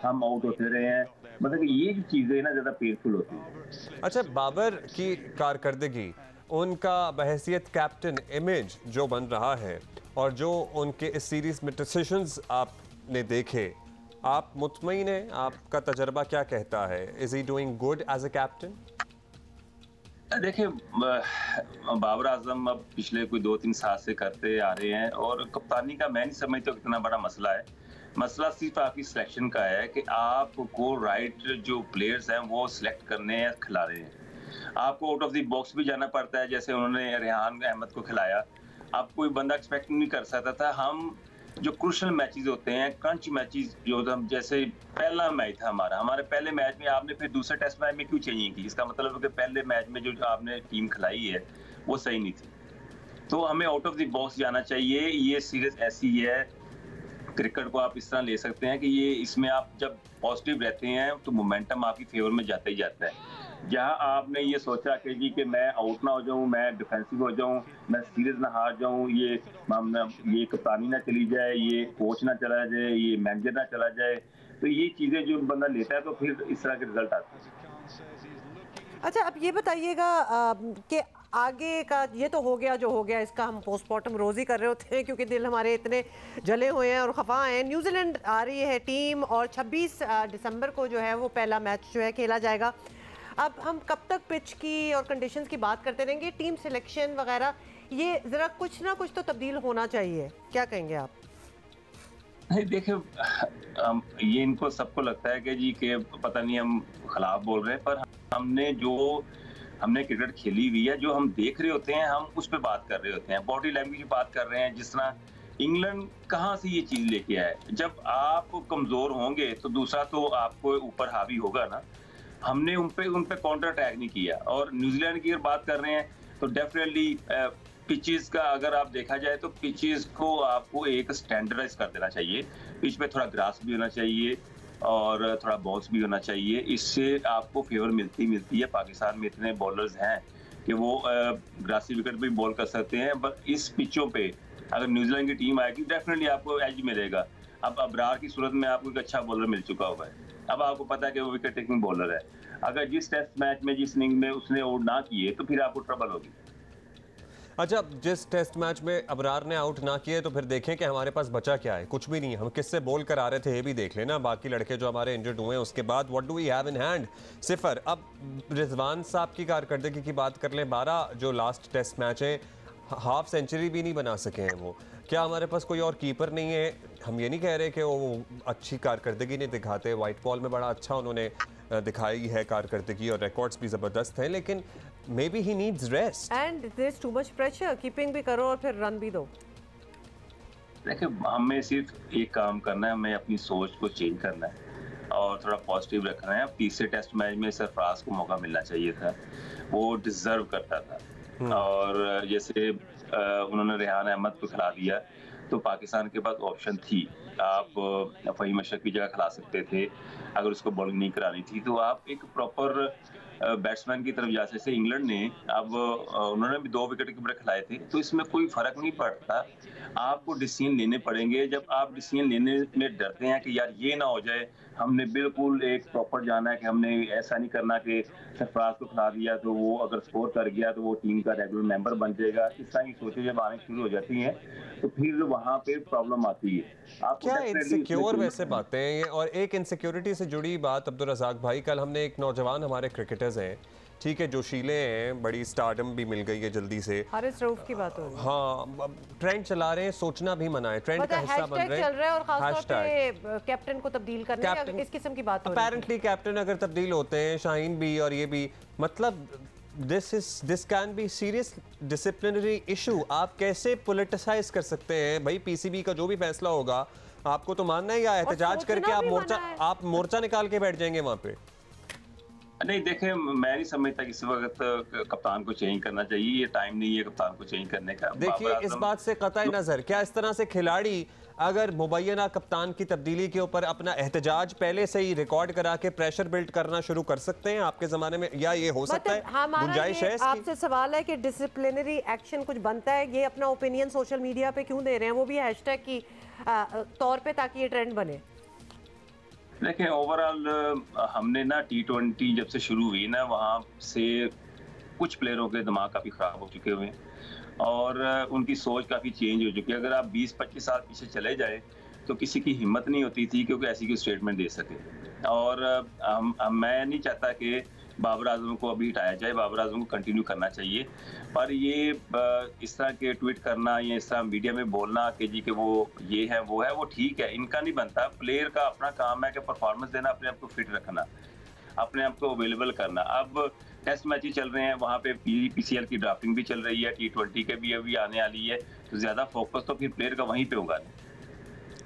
हम आउट होते रहे हैं, मतलब ये जो चीजें ना ज्यादा पेनफुल होती है। अच्छा, बाबर की कारकर्दगी, उनका बहैसियत कैप्टन इमेज जो बन रहा है और जो उनके इस सीरीज में डिसीजंस आपने देखे, आप मुतमईन हैं? आपका तजर्बा क्या कहता है? Is he doing good as a captain? देखिए, बाबर आजम अब पिछले कोई 2-3 साल से करते आ रहे हैं और कप्तानी का मैं नहीं समझता कितना बड़ा मसला है। मसला सिर्फ आपकी सिलेक्शन का है कि आपको राइट जो प्लेयर्स हैं वो सिलेक्ट करने हैं, खिला रहे हैं। आपको आउट ऑफ द बॉक्स भी जाना पड़ता है, जैसे उन्होंने रेहान अहमद को खिलाया, अब कोई बंदा एक्सपेक्ट नहीं कर सकता था। हम जो क्रूशल मैचेस होते हैं, क्रंच मैचेस, जो हम जैसे पहला मैच था हमारे पहले मैच में आपने फिर दूसरे टेस्ट मैच में क्यों चेंजिंग की? इसका मतलब है कि पहले मैच में जो आपने टीम खिलाई है वो सही नहीं थी, तो हमें आउट ऑफ द बॉक्स जाना चाहिए। ये सीरीज ऐसी है, क्रिकेट को आप इस तरह ले सकते हैं कि ये इसमें आप जब पॉजिटिव रहते हैं तो मोमेंटम आपकी फेवर में जाता ही जाता है। जहां आपने ये सोचा कि जी कि मैं आउट ना हो जाऊं, मैं डिफेंसिव हो जाऊं, मैं सीरीज ना हार जाऊं, ये कप्तानी ना चली जाए, ये कोच ना चला जाए, ये मैनेजर ना चला जाए, तो ये चीजें जो बंदा लेता है तो फिर इस तरह के रिजल्ट आते हैं। अच्छा, अब ये बताइएगा कि आगे का ये तो हो गया जो हो गया, इसका हम पोस्टमार्टम रोज़ ही कर रहे होते हैं क्योंकि दिल हमारे इतने जले हुए हैं और खफा हैं। न्यूजीलैंड आ रही है टीम और 26 दिसंबर को जो है वो पहला मैच जो है खेला जाएगा। अब हम कब तक पिच की और कंडीशंस की बात करते रहेंगे? टीम सिलेक्शन वगैरह ये ज़रा कुछ ना कुछ तो तब्दील होना चाहिए, क्या कहेंगे आप? नहीं देखिए, ये इनको सबको लगता है कि जी के पता नहीं हम खिलाफ बोल रहे हैं, पर हमने क्रिकेट खेली हुई है, जो हम देख रहे होते हैं हम उस पर बात कर रहे होते हैं, बॉडी लैंग्वेज की बात कर रहे हैं। जिस तरह इंग्लैंड कहाँ से ये चीज़ लेके आए, जब आप कमज़ोर होंगे तो दूसरा तो आपको ऊपर हावी होगा ना। हमने उन पे काउंटर अटैक नहीं किया। और न्यूजीलैंड की अगर बात कर रहे हैं तो डेफिनेटली पिचेस का अगर आप देखा जाए तो पिचेस को आपको एक स्टैंडर्डाइज कर देना चाहिए। पिच पे थोड़ा ग्रास भी होना चाहिए और थोड़ा बॉल्स भी होना चाहिए, इससे आपको फेवर मिलती है। पाकिस्तान में इतने बॉलर्स हैं कि वो ग्रासी विकेट पे बॉल कर सकते हैं, बट इस पिचों पे अगर न्यूजीलैंड की टीम आएगी डेफिनेटली आपको एज मिलेगा। अब अबरार की सूरत में आपको एक अच्छा बॉलर मिल चुका हुआ है, अब आपको पता है कि वो विकेट टेकिंग बॉलर है। अगर जिस टेस्ट मैच में जिस इनिंग में उसने आउट ना किए तो फिर आपको ट्रबल होगी। अच्छा, जिस टेस्ट मैच में अबरार ने आउट ना किए तो फिर देखें कि हमारे पास बचा क्या है? कुछ भी नहीं। हम किससे बॉल करा रहे थे ये भी देख लेना। बाकी लड़के जो हमारे इंजर्ड हुए हैं उसके बाद what do we have in hand? 0। अब रिजवान साहब की कारकर्दगी की बात कर लें, 12 जो लास्ट टेस्ट मैच है हाफ सेंचुरी भी नहीं बना सके हैं वो। क्या हमारे पास कोई और कीपर नहीं है? हम ये नहीं कह रहे कि वो अच्छी कारकर्दगी नहीं दिखाते, वाइट बॉल में बड़ा अच्छा उन्होंने दिखाई है कारकर्दगी और रिकॉर्ड्स भी ज़बरदस्त हैं, लेकिन maybe he needs rest and there is too much pressure. Keeping भी करो और फिर रन भी दो। देखिए, हमें सिर्फ एक काम करना है, हमें अपनी सोच को चेंज करना है और थोड़ा पॉजिटिव रखना है। अब तीसरे टेस्ट मैच में सरफराज को मौका मिलना चाहिए था, वो डिजर्व करता था। और जैसे उन्होंने रेहान अहमद को खिला दिया तो पाकिस्तान के पास ऑप्शन थी, आप फहीम अशरफ की जगह खिला सकते थे। अगर उसको बॉलिंग नहीं करानी थी तो आप एक प्रॉपर बैट्समैन की तरफ जा सकते। इंग्लैंड ने अब उन्होंने भी 2 विकेट कीपर खिलाए थे, तो इसमें कोई फर्क नहीं पड़ता। आपको डिसीजन लेने पड़ेंगे। जब आप डिसीजन लेने में डरते हैं कि यार ये ना हो जाए, हमने बिल्कुल एक प्रॉपर जाना है कि हमने ऐसा नहीं करना कि सरफराज को खिला दिया तो वो अगर स्कोर कर गया तो वो टीम का रेगुलर मेंबर बन जाएगा। इस तरह की सोचें जब आने शुरू हो जाती हैं तो फिर वहाँ पे प्रॉब्लम आती है। आप क्या इनसिक्योर वैसे बातें हैं ये? और एक इनसिक्योरिटी से जुड़ी बात, अब्दुल रज़ाक भाई, कल हमने एक नौजवान हमारे क्रिकेटर्स हैं, ठीक है, जोशीले हैं, बड़ी स्टारडम भी मिल गई है जल्दी से। हारिस रऊफ की बात हो रही है। हाँ, ट्रेंड चला रहे हैं, सोचना भी मना है, ट्रेंड का हिस्सा बन रहे हैं, चल रहा है और खास तौर पे कैप्टन को तब्दील करने का इस किस्म की बात हो रही है। अपेरेंटली कैप्टन अगर तब्दील होते हैं, शाहीन भी और ये भी, मतलब this can be serious disciplinary issue. आप कैसे पॉलिटिसाइज कर सकते हैं भाई? पीसीबी का जो भी फैसला होगा आपको तो मानना है या एहतजाज करके आप मोर्चा निकाल के बैठ जाएंगे वहां पे? नहीं देखें, मैं नहीं समझता कि इस वक्त कप्तान को चेंज करना चाहिए। ये टाइम नहीं है कप्तान को चेंज करने का। देखिए, इस बात से कतई नजर, क्या इस तरह से खिलाड़ी अगर मुबैना कप्तान की तब्दीली के ऊपर अपना एहतजाज पहले से ही रिकॉर्ड करा के प्रेशर बिल्ड करना शुरू कर सकते हैं आपके जमाने में, या ये हो सकता है? गुंजाइश है? आपसे सवाल है कि डिसिप्लिनरी एक्शन कुछ बनता है, ये अपना ओपिनियन सोशल मीडिया पे क्यों दे रहे हैं, वो भी हैशटैग की तौर पे, ताकि ये ट्रेंड बने? देखें, ओवरऑल हमने ना T20 जब से शुरू हुई ना, वहाँ से कुछ प्लेयरों के दिमाग काफ़ी ख़राब हो चुके हुए हैं और उनकी सोच काफ़ी चेंज हो चुकी है। अगर आप 20-25 साल पीछे चले जाए तो किसी की हिम्मत नहीं होती थी क्योंकि ऐसी कोई स्टेटमेंट दे सके। और मैं नहीं चाहता कि बाबर आजम को अभी हटाया जाए, बाबर आजम को कंटिन्यू करना चाहिए। पर ये इस तरह के ट्वीट करना या इस तरह मीडिया में बोलना कि जी कि वो ये है वो है, वो ठीक है, इनका नहीं बनता। प्लेयर का अपना काम है कि परफॉर्मेंस देना, अपने आप को फिट रखना, अपने आप को अवेलेबल करना। अब टेस्ट मैच ही चल रहे हैं, वहाँ पे PCL की ड्राफ्टिंग भी चल रही है, T20 के भी अभी आने वाली है, तो ज़्यादा फोकस तो फिर प्लेयर का वहीं पे होगा।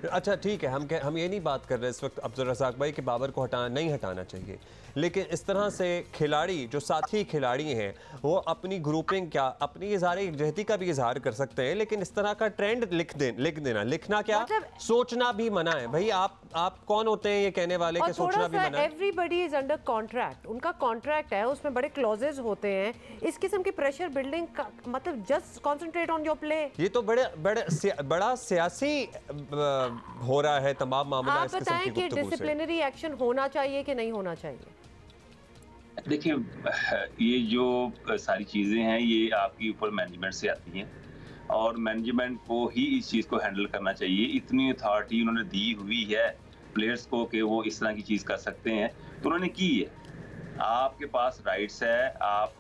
अच्छा ठीक है, हम ये नहीं बात कर रहे इस वक्त अब्दुल रज़ाक भाई कि बाबर को नहीं हटाना चाहिए, लेकिन इस तरह से खिलाड़ी जो साथी खिलाड़ी हैं वो अपनी ग्रुपिंग क्या, अपनी इज़हार यकजहती का भी इजहार कर सकते हैं, लेकिन इस तरह का ट्रेंड लिख देना, लिखना क्या, मतलब सोचना भी मना है। भाई आप कौन होते हैं ये कहने वाले कि सोचना भी मना है? एवरीबडी इज अंडर कॉन्ट्रैक्ट, उनका कॉन्ट्रैक्ट है, उसमें बड़े क्लॉजेज होते हैं। इस किस्म की प्रेशर बिल्डिंग का मतलब just concentrate on your play. ये तो बड़ा सियासी हो रहा है तमाम मामला। आप बताएं कि डिसिप्लिनरी एक्शन होना चाहिए कि नहीं होना चाहिए? देखिए, ये जो सारी चीज़ें हैं ये आपकी ऊपर मैनेजमेंट से आती हैं और मैनेजमेंट को ही इस चीज़ को हैंडल करना चाहिए। इतनी अथॉरिटी उन्होंने दी हुई है प्लेयर्स को कि वो इस तरह की चीज़ कर सकते हैं, तो उन्होंने की है। आपके पास राइट्स है, आप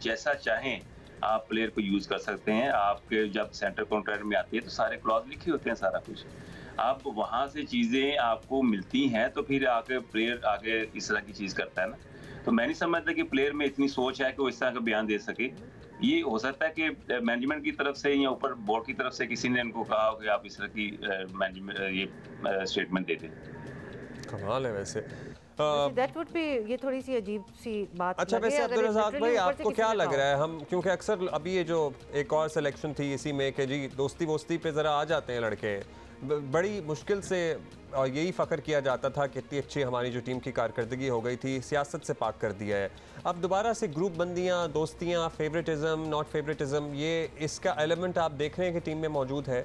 जैसा चाहें आप प्लेयर को यूज़ कर सकते हैं। आपके जब सेंटर कॉन्ट्रैक्ट में आती है तो सारे क्लॉज लिखे होते हैं, सारा कुछ। आप वहाँ से चीज़ें आपको मिलती हैं तो फिर आके प्लेयर आगे इस तरह की चीज़ करता है ना। तो मैं नहीं समझता कि प्लेयर में इतनी सोच है कि वो इस तरह का बयान दे सके। ये हो सकता है कि मैनेजमेंट की तरफ से या ऊपर बोर्ड की तरफ से किसी ने इनको कहा हो कि आप इस तरह की मैनेजमेंट ये स्टेटमेंट दे दें। कमाल है वैसे। दैट वुड बी, ये थोड़ी सी अजीब सी बात। अच्छा वैसे अब्दुल रज़ाक भाई आपको क्या लग रहा है, हम क्योंकि अक्सर अभी ये जो एक और सिलेक्शन थी इसी में कि जी दोस्ती वोस्ती पे ज़रा आ जाते हैं लड़के, बड़ी मुश्किल से और यही फ़ख्र किया जाता था कि इतनी अच्छी हमारी जो टीम की कारकर्दगी हो गई थी, सियासत से पाक कर दिया है। अब दोबारा से ग्रुप बंदियाँ, दोस्तियाँ, फेवरेटिज़म, नॉट फेवरेटिज़म, ये इसका एलिमेंट आप देख रहे हैं कि टीम में मौजूद है?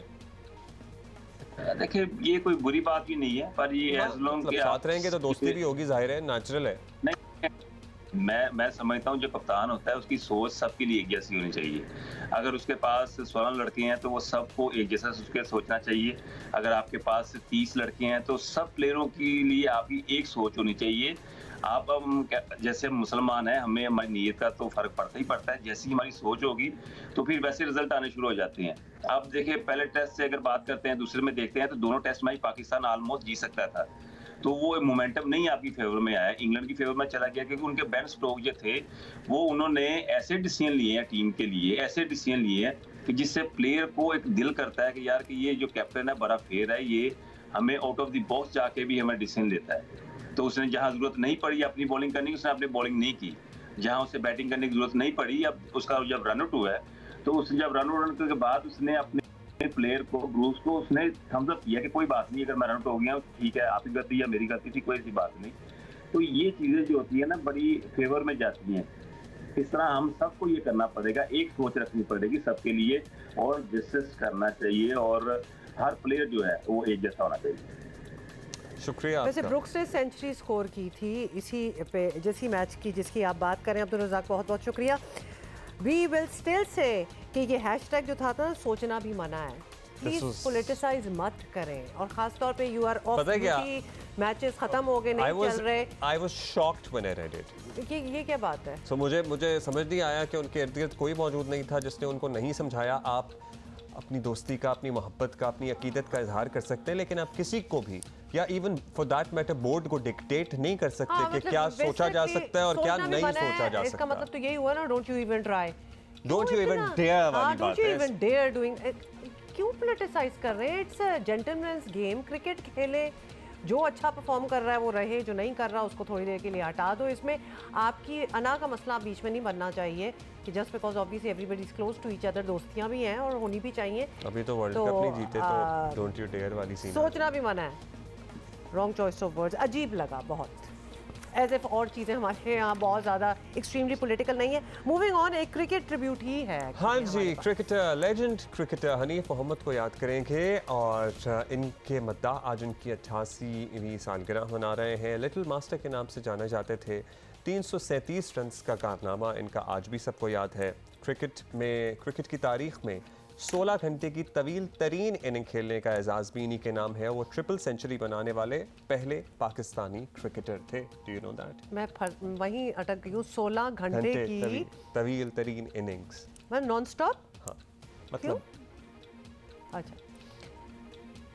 देखिए, ये कोई बुरी बात भी नहीं है, पर ये एज लॉन्ग के साथ रहेंगे तो दोस्ती भी होगी, जाहिर है, नेचुरल है। नहीं, मैं समझता हूँ जो कप्तान होता है उसकी सोच सबके लिए एक जैसी होनी चाहिए। अगर उसके पास 16 लड़के हैं तो वो सबको एक जैसा उसके सोचना चाहिए। अगर आपके पास 30 लड़के हैं तो सब प्लेयरों के लिए आपकी एक सोच होनी चाहिए। आप जैसे मुसलमान हैं, हमें हमारी नीयत का तो फर्क पड़ता ही पड़ता है। जैसी हमारी सोच होगी तो फिर वैसे रिजल्ट आने शुरू हो जाते हैं। आप देखिए, पहले टेस्ट से अगर बात करते हैं, दूसरे में देखते हैं तो दोनों टेस्ट में ही पाकिस्तान ऑलमोस्ट जीत सकता था। तो वो मोमेंटम नहीं आपकी फेवर में आया, इंग्लैंड की फेवर में चला गया, क्योंकि उनके बेन स्टोक जो थे वो उन्होंने ऐसे डिसीजन लिए हैं टीम के लिए, ऐसे डिसीजन लिए हैं कि जिससे प्लेयर को एक दिल करता है कि यार कि ये जो कैप्टन है बड़ा फेयर है, ये हमें आउट ऑफ द बॉक्स जाके भी हमें डिसीजन देता है। तो उसने जहां जरूरत नहीं पड़ी अपनी बॉलिंग करने की, उसने अपनी बॉलिंग नहीं की। जहां उसे बैटिंग करने की जरूरत नहीं पड़ी, अब उसका जब रन आउट हुआ है तो उसने जब रन आउट के बाद उसने अपने प्लेयर को, ग्रुप्स को उसने थम्स अप किया कि कोई बात नहीं, अगर मैं रन आउट हो गया ठीक है, आपकी गलती या मेरी गलती थी, कोई ऐसी बात नहीं। तो ये चीजें जो होती है ना बड़ी फेवर में जाती हैं। इस तरह हम सबको ये करना पड़ेगा, एक सोच रखनी पड़ेगी सबके लिए और डिस्कस करना चाहिए और हर प्लेयर जो है वो एक जैसा होना चाहिए। शुक्रिया। वैसे ब्रुक्स ने सेंचुरी स्कोर की थी इसी पे, जिसी मैच की जिसकी आप बात करें। अब्दुल रज़ाक बहुत बहुत शुक्रिया। वी विल स्टिल से कि ये हैशटैग जो था सोचना भी मना है, प्लीज पॉलिटिसाइज मत करें, और खास तौर पे you are off duty, matches खत्म हो गए, नहीं चल रहे। I was shocked when I read it. ये क्या बात है? सो मुझे समझ नहीं आया कि उनके इर्द गिर्द कोई मौजूद नहीं था जिसने उनको नहीं समझाया। आप अपनी दोस्ती का, अपनी मोहब्बत का, अपनी अकीदत का इजहार कर सकते हैं, लेकिन आप किसी को भी या even for that matter board को डिक्टेट नहीं कर सकते कि मतलब क्या सोचा जा सकता है और क्या नहीं सोचा जा सकता। इसका मतलब तो यही हुआ ना, don't you even try, don't you even dare वाली बात है। Don't you even dare doing, क्यों पॉलिटिसाइज कर रहे हैं? It's a gentleman's game. Cricket खेले, जो अच्छा परफॉर्म कर रहा है वो रहे, जो नहीं कर रहा उसको थोड़ी देर के लिए हटा दो। इसमें आपकी अना का मसला बीच में नहीं बनना चाहिए कि just because obviously everybody is close to each other. दोस्तियां भी हैं और होनी भी चाहिए। अभी तो वर्ल्ड कप नहीं जीते तो डोंट यू डेयर वाली सीन सोचना भी मना है। रॉन्ग चॉइस ऑफ वर्ड्स, अजीब लगा बहुत, एज इफ और चीज़ें हमारे यहाँ बहुत ज़्यादा एक्सट्रीमली पॉलिटिकल नहीं है। मूविंग ऑन, एक क्रिकेट ट्रिब्यूट ही है। हाँ जी, cricketer, legend cricketer Hanif Mohammad को याद करेंगे और इनके मद्दाह आज उनकी 88वीं सालगिरह मना रहे हैं। लिटिल मास्टर के नाम से जाने जाते थे। 337 रन का कारनामा इनका आज भी सबको याद है। क्रिकेट की तारीख में 16 घंटे की तवील तरीन इनिंग खेलने का एजाज़ भी इन्हीं के नाम है। वो ट्रिपल सेंचुरी बनाने वाले पहले पाकिस्तानी क्रिकेटर थे। Do you know that? मैं वहीं अटक गई हूँ। 16 घंटे की तवील तरीन इनिंग्स, मैं नॉन स्टॉप। हाँ, मतलब अच्छा,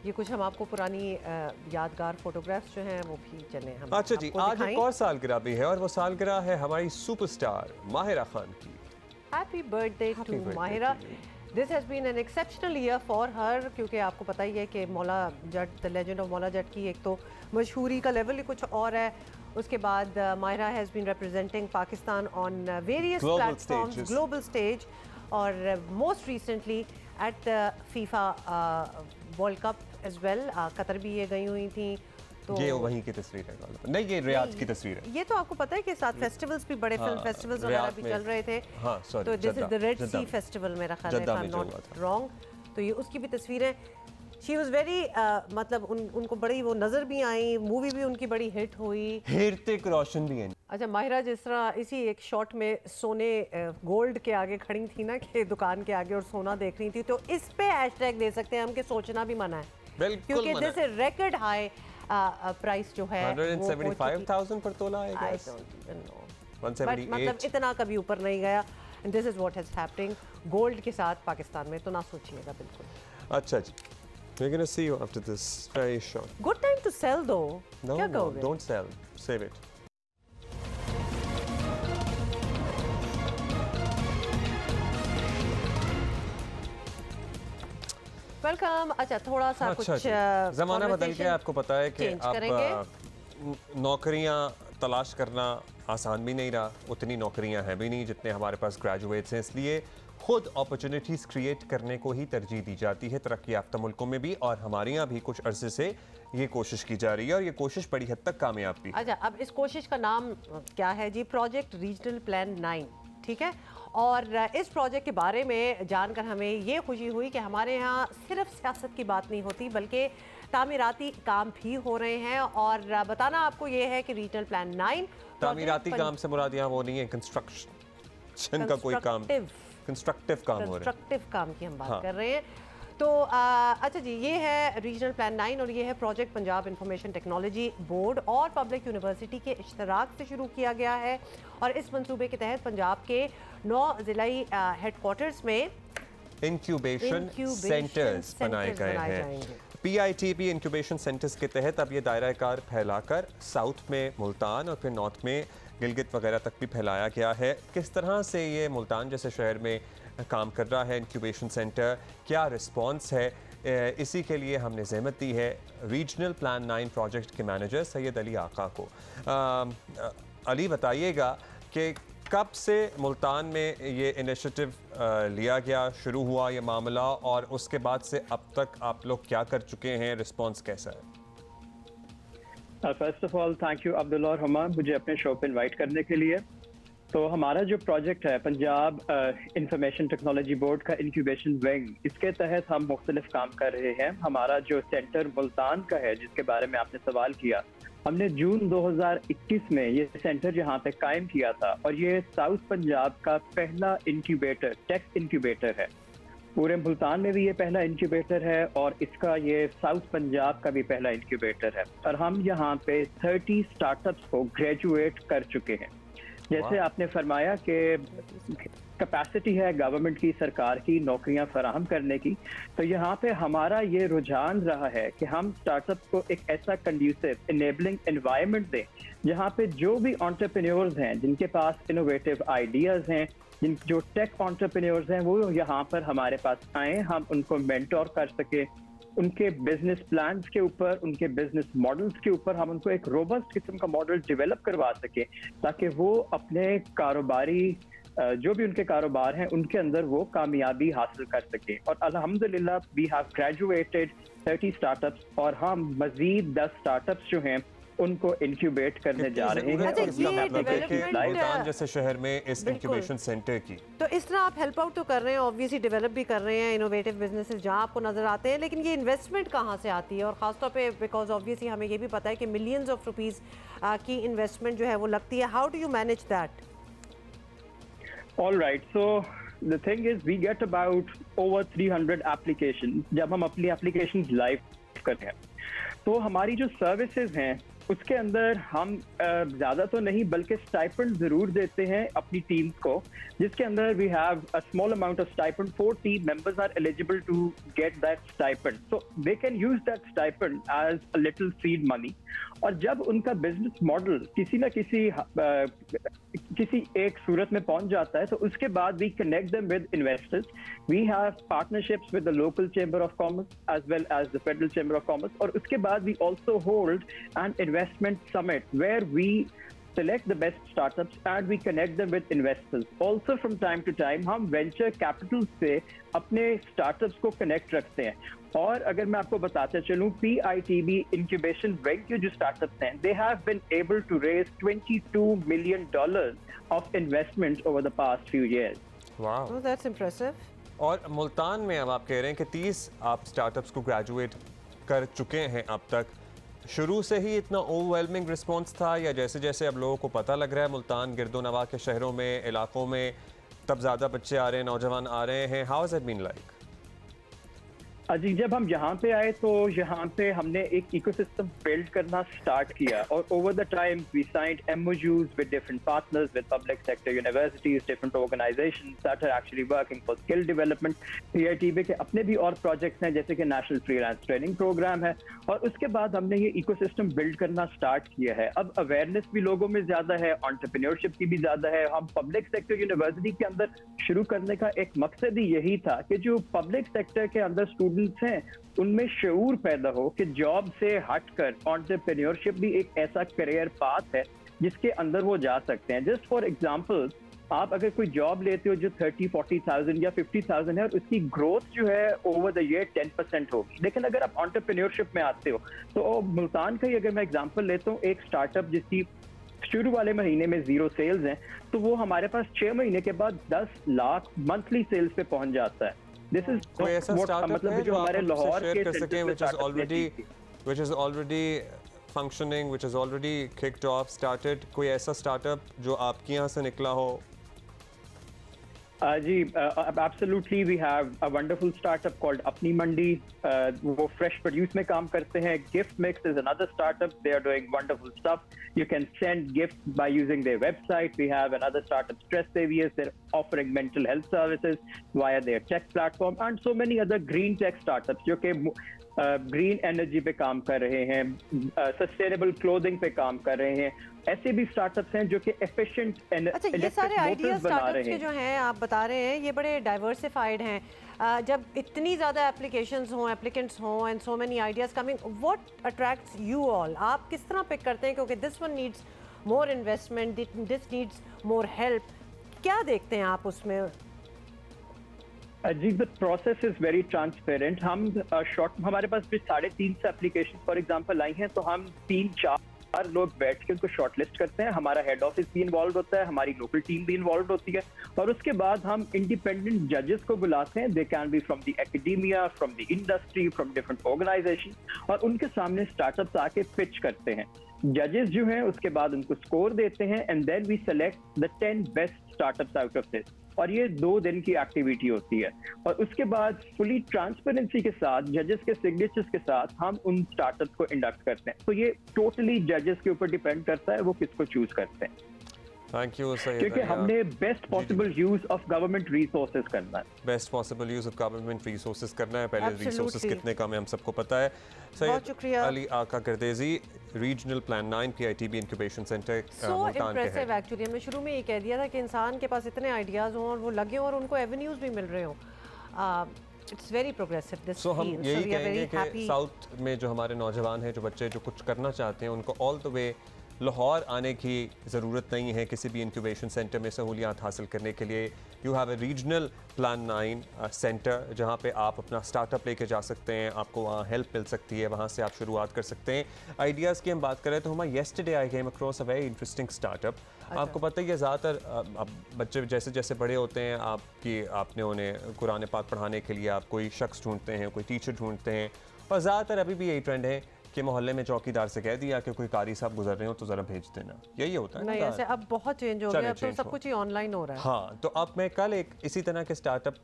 ये कुछ हम आपको पुरानी यादगार फोटोग्राफ्स जो हैं वो भी चले हम। अच्छा जी, आज एक और सालगिरह भी है और वो सालगिरह है हमारी सुपरस्टार माहिरा खान की। Happy birthday to Mahira. This has been an exceptional year for her, क्योंकि आपको पता ही है कि Maula Jatt, the legend of Maula Jatt की एक तो मशहूरी का लेवल ही कुछ और है। उसके बाद Mahira has been representing Pakistan on various platforms, global stage, और most recently at the FIFA world cup as well. Qatar भी ये गई हुई थी। तो ये वहीं की तस्वीर है, नहीं ये रियाद की तस्वीर है। ये तो आपको पता है कि साथ फेस्टिवल्स भी, बड़े फिल्म फेस्टिवल्स वगैरह भी चल रहे थे। हाँ, सॉरी, तो this is the Red Sea festival मेरा ख्याल है, if I'm not wrong। तो ये उसकी भी तस्वीरें। शी वाज वेरी मतलब उनको बड़ी वो नजर भी आई, मूवी भी उनकी बड़ी हिट हुई। हीरतिक रोशन भी है। अच्छा माहिरा, जिस तरह इसी एक शॉट में सोने गोल्ड के आगे खड़ी थी ना कि दुकान के आगे और सोना देख रही थी, तो इस पे हैशटैग दे सकते हैं हम कि सोचना भी मना है, क्योंकि this is record high price जो है 175,000 पर तोला है, आई डोंट नो, 178 मतलब इतना कभी ऊपर नहीं गया। And this is what is happening gold के साथ पाकिस्तान में, तो ना सोचिएगा बिल्कुल। अच्छा जी, we're going to see you after this very short. Good time to sell though. क्या कहोगे? Don't sell, save it. Welcome. अच्छा थोड़ा सा कुछ ज़माना बदल गया, आपको पता है कि अब नौकरियां तलाश करना आसान भी नहीं रहा, उतनी नौकरियां हैं भी नहीं जितने हमारे पास ग्रेजुएट्स हैं, इसलिए खुद अपॉर्चुनिटीज़ क्रिएट करने को ही तरजीह दी जाती है तरक्की याफ्ता मुल्कों में भी, और हमारे यहाँ भी कुछ अरसे से ये कोशिश की जा रही है और ये कोशिश बड़ी हद तक कामयाब भी। अच्छा, अब इस कोशिश का नाम क्या है जी? प्रोजेक्ट रीजनल प्लान 9, ठीक है। और इस प्रोजेक्ट के बारे में जानकर हमें ये खुशी हुई कि हमारे यहाँ सिर्फ सियासत की बात नहीं होती बल्कि तामीराती काम भी हो रहे हैं। और बताना आपको ये है कि रीजनल प्लान 9 तामीराती काम से मुराद यहाँ वो नहीं है कंस्ट्रक्शन का कोई काम, कंस्ट्रक्टिव काम हो रहा है, कंस्ट्रक्टिव काम की हम बात कर रहे हैं। तो अच्छा जी, ये है रीजनल प्लान 9 और ये है project Punjab information technology board और पब्लिक यूनिवर्सिटी के इश्तराक से शुरू किया गया है। और इस मंसूबे के तहत पंजाब के 9 ज़िलाई हेडक्वार्टर्स में इंक्यूबेशन सेंटर्स बनाए गए हैं। PITP इंक्यूबेशन सेंटर्स के तहत अब ये दायरा कार फैलाकर साउथ में मुल्तान और फिर नॉर्थ में गिलगित वगैरह तक भी फैलाया गया है। किस तरह से ये मुल्तान जैसे शहर में काम कर रहा है इंक्यूबेशन सेंटर, क्या रिस्पॉन्स है, इसी के लिए हमने ज़हमत दी है रीजनल प्लान 9 प्रोजेक्ट के मैनेजर सैयद अली आका को। अली बताइएगा कि कब से मुल्तान में ये इनिशिएटिव लिया गया, शुरू हुआ ये मामला, और उसके बाद से अब तक आप लोग क्या कर चुके हैं, रिस्पॉन्स कैसा है? First of all thank you Abdullah और हुमा मुझे अपने शो पे इनवाइट करने के लिए। तो हमारा जो प्रोजेक्ट है पंजाब इंफॉर्मेशन टेक्नोलॉजी बोर्ड का इंक्यूबेशन विंग, इसके तहत हम मुख्तलिफ काम कर रहे हैं। हमारा जो सेंटर मुल्तान का है जिसके बारे में आपने सवाल किया, हमने जून 2021 में ये सेंटर यहाँ पे कायम किया था और ये साउथ पंजाब का पहला इंक्यूबेटर, टेक इंक्यूबेटर है। पूरे मुल्तान में भी ये पहला इंक्यूबेटर है और इसका ये साउथ पंजाब का भी पहला इंक्यूबेटर है। और हम यहाँ पे 30 स्टार्टअप्स को ग्रेजुएट कर चुके हैं। जैसे आपने फरमाया कि कैपेसिटी है गवर्नमेंट की, सरकार की नौकरियां फराहम करने की, तो यहाँ पे हमारा ये रुझान रहा है कि हम स्टार्टअप को एक ऐसा कंड्यूसिव इनेबलिंग एनवायरनमेंट दें जहाँ पे जो भी एंटरप्रेन्योर्स हैं जिनके पास इनोवेटिव आइडियाज़ हैं, जिन जो टेक एंटरप्रेन्योर्स हैं, वो यहाँ पर हमारे पास आएँ, हम उनको मेंटोर कर सके, उनके बिजनेस प्लान्स के ऊपर, उनके बिजनेस मॉडल्स के ऊपर हम उनको एक रोबस्ट किस्म का मॉडल डेवलप करवा सके ताकि वो अपने कारोबारी जो भी उनके कारोबार हैं उनके अंदर वो कामयाबी हासिल कर सके। और अल्हम्दुलिल्लाह वी हैव ग्रेजुएटेड 30 स्टार्टअप्स और हम मजीद 10 स्टार्टअप्स जो हैं उनको इंक्यूबेट करने जा रहे हैं। मुल्तान जैसे शहर में इस इंक्यूबेशन सेंटर की, तो इस तरह आप हेल्प आउट तो कर रहे हैं, ऑब्वियसली डेवलप भी कर रहे हैं इनोवेटिव बिजनेसेस जहां आपको नजर आते हैं, लेकिन ये इन्वेस्टमेंट कहां से आती है? और खासतौर पे बिकॉज ऑब्वियसली हमें ये भी पता है कि मिलियंस ऑफ रुपीस की इन्वेस्टमेंट जो है वो लगती है। How do you manage that? All right, so the thing is we get about over 300 applications जब हम अपनी applications लाइव करते हैं। तो हमारी जो सर्विसेज हैं उसके अंदर हम ज़्यादा तो नहीं बल्कि स्टाइपेंड ज़रूर देते हैं अपनी टीम्स को, जिसके अंदर we have a small amount of stipend. 4 team members are eligible to get that stipend, so they can use that stipend as a little seed money. और जब उनका बिजनेस मॉडल किसी न किसी एक सूरत में पहुंच जाता है तो उसके बाद we connect them with investors. We have partnerships with the local chamber of commerce as well as the federal chamber of commerce. और उसके बाद we also hold an investment summit where we select the best startups and we connect them with investors. Also from time to time हम venture capital से अपने startups को connect रखते हैं। और अगर मैं आपको बताते चलूं, PITB incubation wing के जो startups हैं, they have been able to raise $22 million of investment over the past few years. Wow. Oh, that's impressive. और मुल्तान में अब आप कह रहे हैं कि 30 आप स्टार्टअप्स को ग्रेजुएट कर चुके हैं अब तक। शुरू से ही इतना ओवरवेलमिंग रिस्पॉन्स था या जैसे जैसे अब लोगों को पता लग रहा है मुल्तान गिरदो नवा के शहरों में, इलाकों में, तब ज़्यादा बच्चे आ रहे हैं, नौजवान आ रहे हैं? How has it been like? जी, जब हम यहाँ पे आए तो यहाँ पे हमने एक इकोसिस्टम बिल्ड करना स्टार्ट किया और over the time we signed MOUs with different partners, with public sector universities, different organisations that are actually working for skill development. PITB के अपने भी और प्रोजेक्ट्स हैं जैसे कि नेशनल फ्रीलांस ट्रेनिंग प्रोग्राम है, और उसके बाद हमने ये इकोसिस्टम बिल्ड करना स्टार्ट किया है। अब अवेयरनेस भी लोगों में ज्यादा है, एंटरप्रेन्योरशिप की भी ज्यादा है। हम पब्लिक सेक्टर यूनिवर्सिटी के अंदर शुरू करने का एक मकसद ही यही था कि जो पब्लिक सेक्टर के अंदर स्टूडेंट्स हैं उनमें शऊर पैदा हो कि जॉब से हटकर एंटरप्रेन्योरशिप भी एक ऐसा करियर पाथ है जिसके अंदर वो जा सकते हैं। जस्ट फॉर एग्जांपल, आप अगर कोई जॉब लेते हो जो 30-40,000 या 50,000 है और उसकी ग्रोथ जो है ओवर द ईयर 10% होगी, लेकिन अगर आप एंटरप्रेन्योरशिप में आते हो तो मुल्तान का ही अगर मैं एग्जांपल लेता हूँ, एक स्टार्टअप जिसकी शुरू वाले महीने में 0 सेल्स हैं तो वो हमारे पास 6 महीने के बाद 10 लाख मंथली सेल्स पे पहुंच जाता है। दिस इज कोई ऐसा स्टार्टअप है जो हमारे लाहौर के कर सकें which is already functioning, which is already kicked off, started? कोई ऐसा स्टार्टअप जो आपके यहाँ से निकला हो? जी, absolutely we have a wonderful startup called अपनी मंडी, वो fresh produce में काम करते हैं। Gift Mix is another startup, they are doing wonderful stuff. You can send gifts by using their website. We have another startup, Stress Saviors, they're offering mental health services via their tech platform, and so many other green tech startups जो कि green energy पे काम कर रहे हैं, sustainable clothing पे काम कर रहे हैं। ऐसे भी स्टार्टअप्स हैं जो कि एफिशिएंट ये सारे आइडिया स्टार्टअप्स के जो हैं आप बता रहे हैं ये बड़े डाइवर्सिफाइड हैं। जब इतनी ज़्यादा एप्लीकेशंस हों, एप्लीकेंट्स हों and so many ideas coming, what attracts you all? आप किस तरह पिक करते हैं क्योंकि this one needs more investment, this needs more help? क्या देखते हैं आप उसमें? जी, the process is very transparent. हम हमारे पास भी 350 एप्लीकेशन फॉर एग्जांपल आई हैं तो हम 3-4 लोग बैठ के उनको शॉर्टलिस्ट करते हैं। हमारा हेड ऑफिस भी इन्वॉल्व होता है, हमारी लोकल टीम भी इन्वॉल्व होती है, और उसके बाद हम इंडिपेंडेंट जजेस को बुलाते हैं। They can be from the academia, from the industry, from different organisation, और उनके सामने स्टार्टअप्स आके पिच करते हैं। जजेस जो हैं उसके बाद उनको स्कोर देते हैं and then we select the 10 best startups out of this, और ये 2 दिन की एक्टिविटी होती है। और उसके बाद फुली ट्रांसपेरेंसी के साथ, जजेस के सिग्नेचर्स के साथ हम उन स्टार्टअप्स को इंडक्ट करते हैं। तो ये टोटली जजेस के ऊपर डिपेंड करता है वो किसको चूज करते हैं। थैंक यू सैयद, क्योंकि हमने best possible use of government resources करना है। Best possible use of government resources करना है। पहले रिसोर्सेज कितने कम है हम सबको पता है। सैयद अली आका Gardezi, regional plan 9 PITB incubation centre Multan के हैं। एक्चुअली हमने शुरू में ये कह दिया था कि इंसान के पास इतने आइडियाज हों और वो लगे और उनको एवेन्यूज भी मिल रहे हों। It's very progressive this. So हम यही कहेंगे कि साउथ में जो हमारे नौजवान हैं, जो बच्चे जो कुछ करना चाहते हैं, उनको ऑल द वे लाहौर आने की ज़रूरत नहीं है किसी भी इंक्यूबेशन सेंटर में सहूलियात हासिल करने के लिए। You have a regional plan 9 centre जहाँ पे आप अपना स्टार्टअप लेके जा सकते हैं, आपको वहाँ हेल्प मिल सकती है, वहाँ से आप शुरुआत कर सकते हैं। आइडियाज़ की हम बात करें तो हमारा yesterday I came across a very interesting startup. आपको पता ही है ज़्यादातर अब बच्चे जैसे जैसे बड़े होते हैं आपने उन्हें कुरान पाक पढ़ाने के लिए आप कोई शख्स ढूंढते हैं, कोई टीचर ढूंढते हैं, और ज़्यादातर अभी भी यही ट्रेंड है कि मोहल्ले में चौकीदार से कह दिया कि कोई कारी साहब गुजर रहे हो तो ज़रा भेज देना। यही होता है नहीं, ऐसे अब बहुत चेंज हो गया, अब तो सब कुछ ही ऑनलाइन हो रहा है। हाँ, तो अब मैं कल एक इसी तरह के स्टार्टअप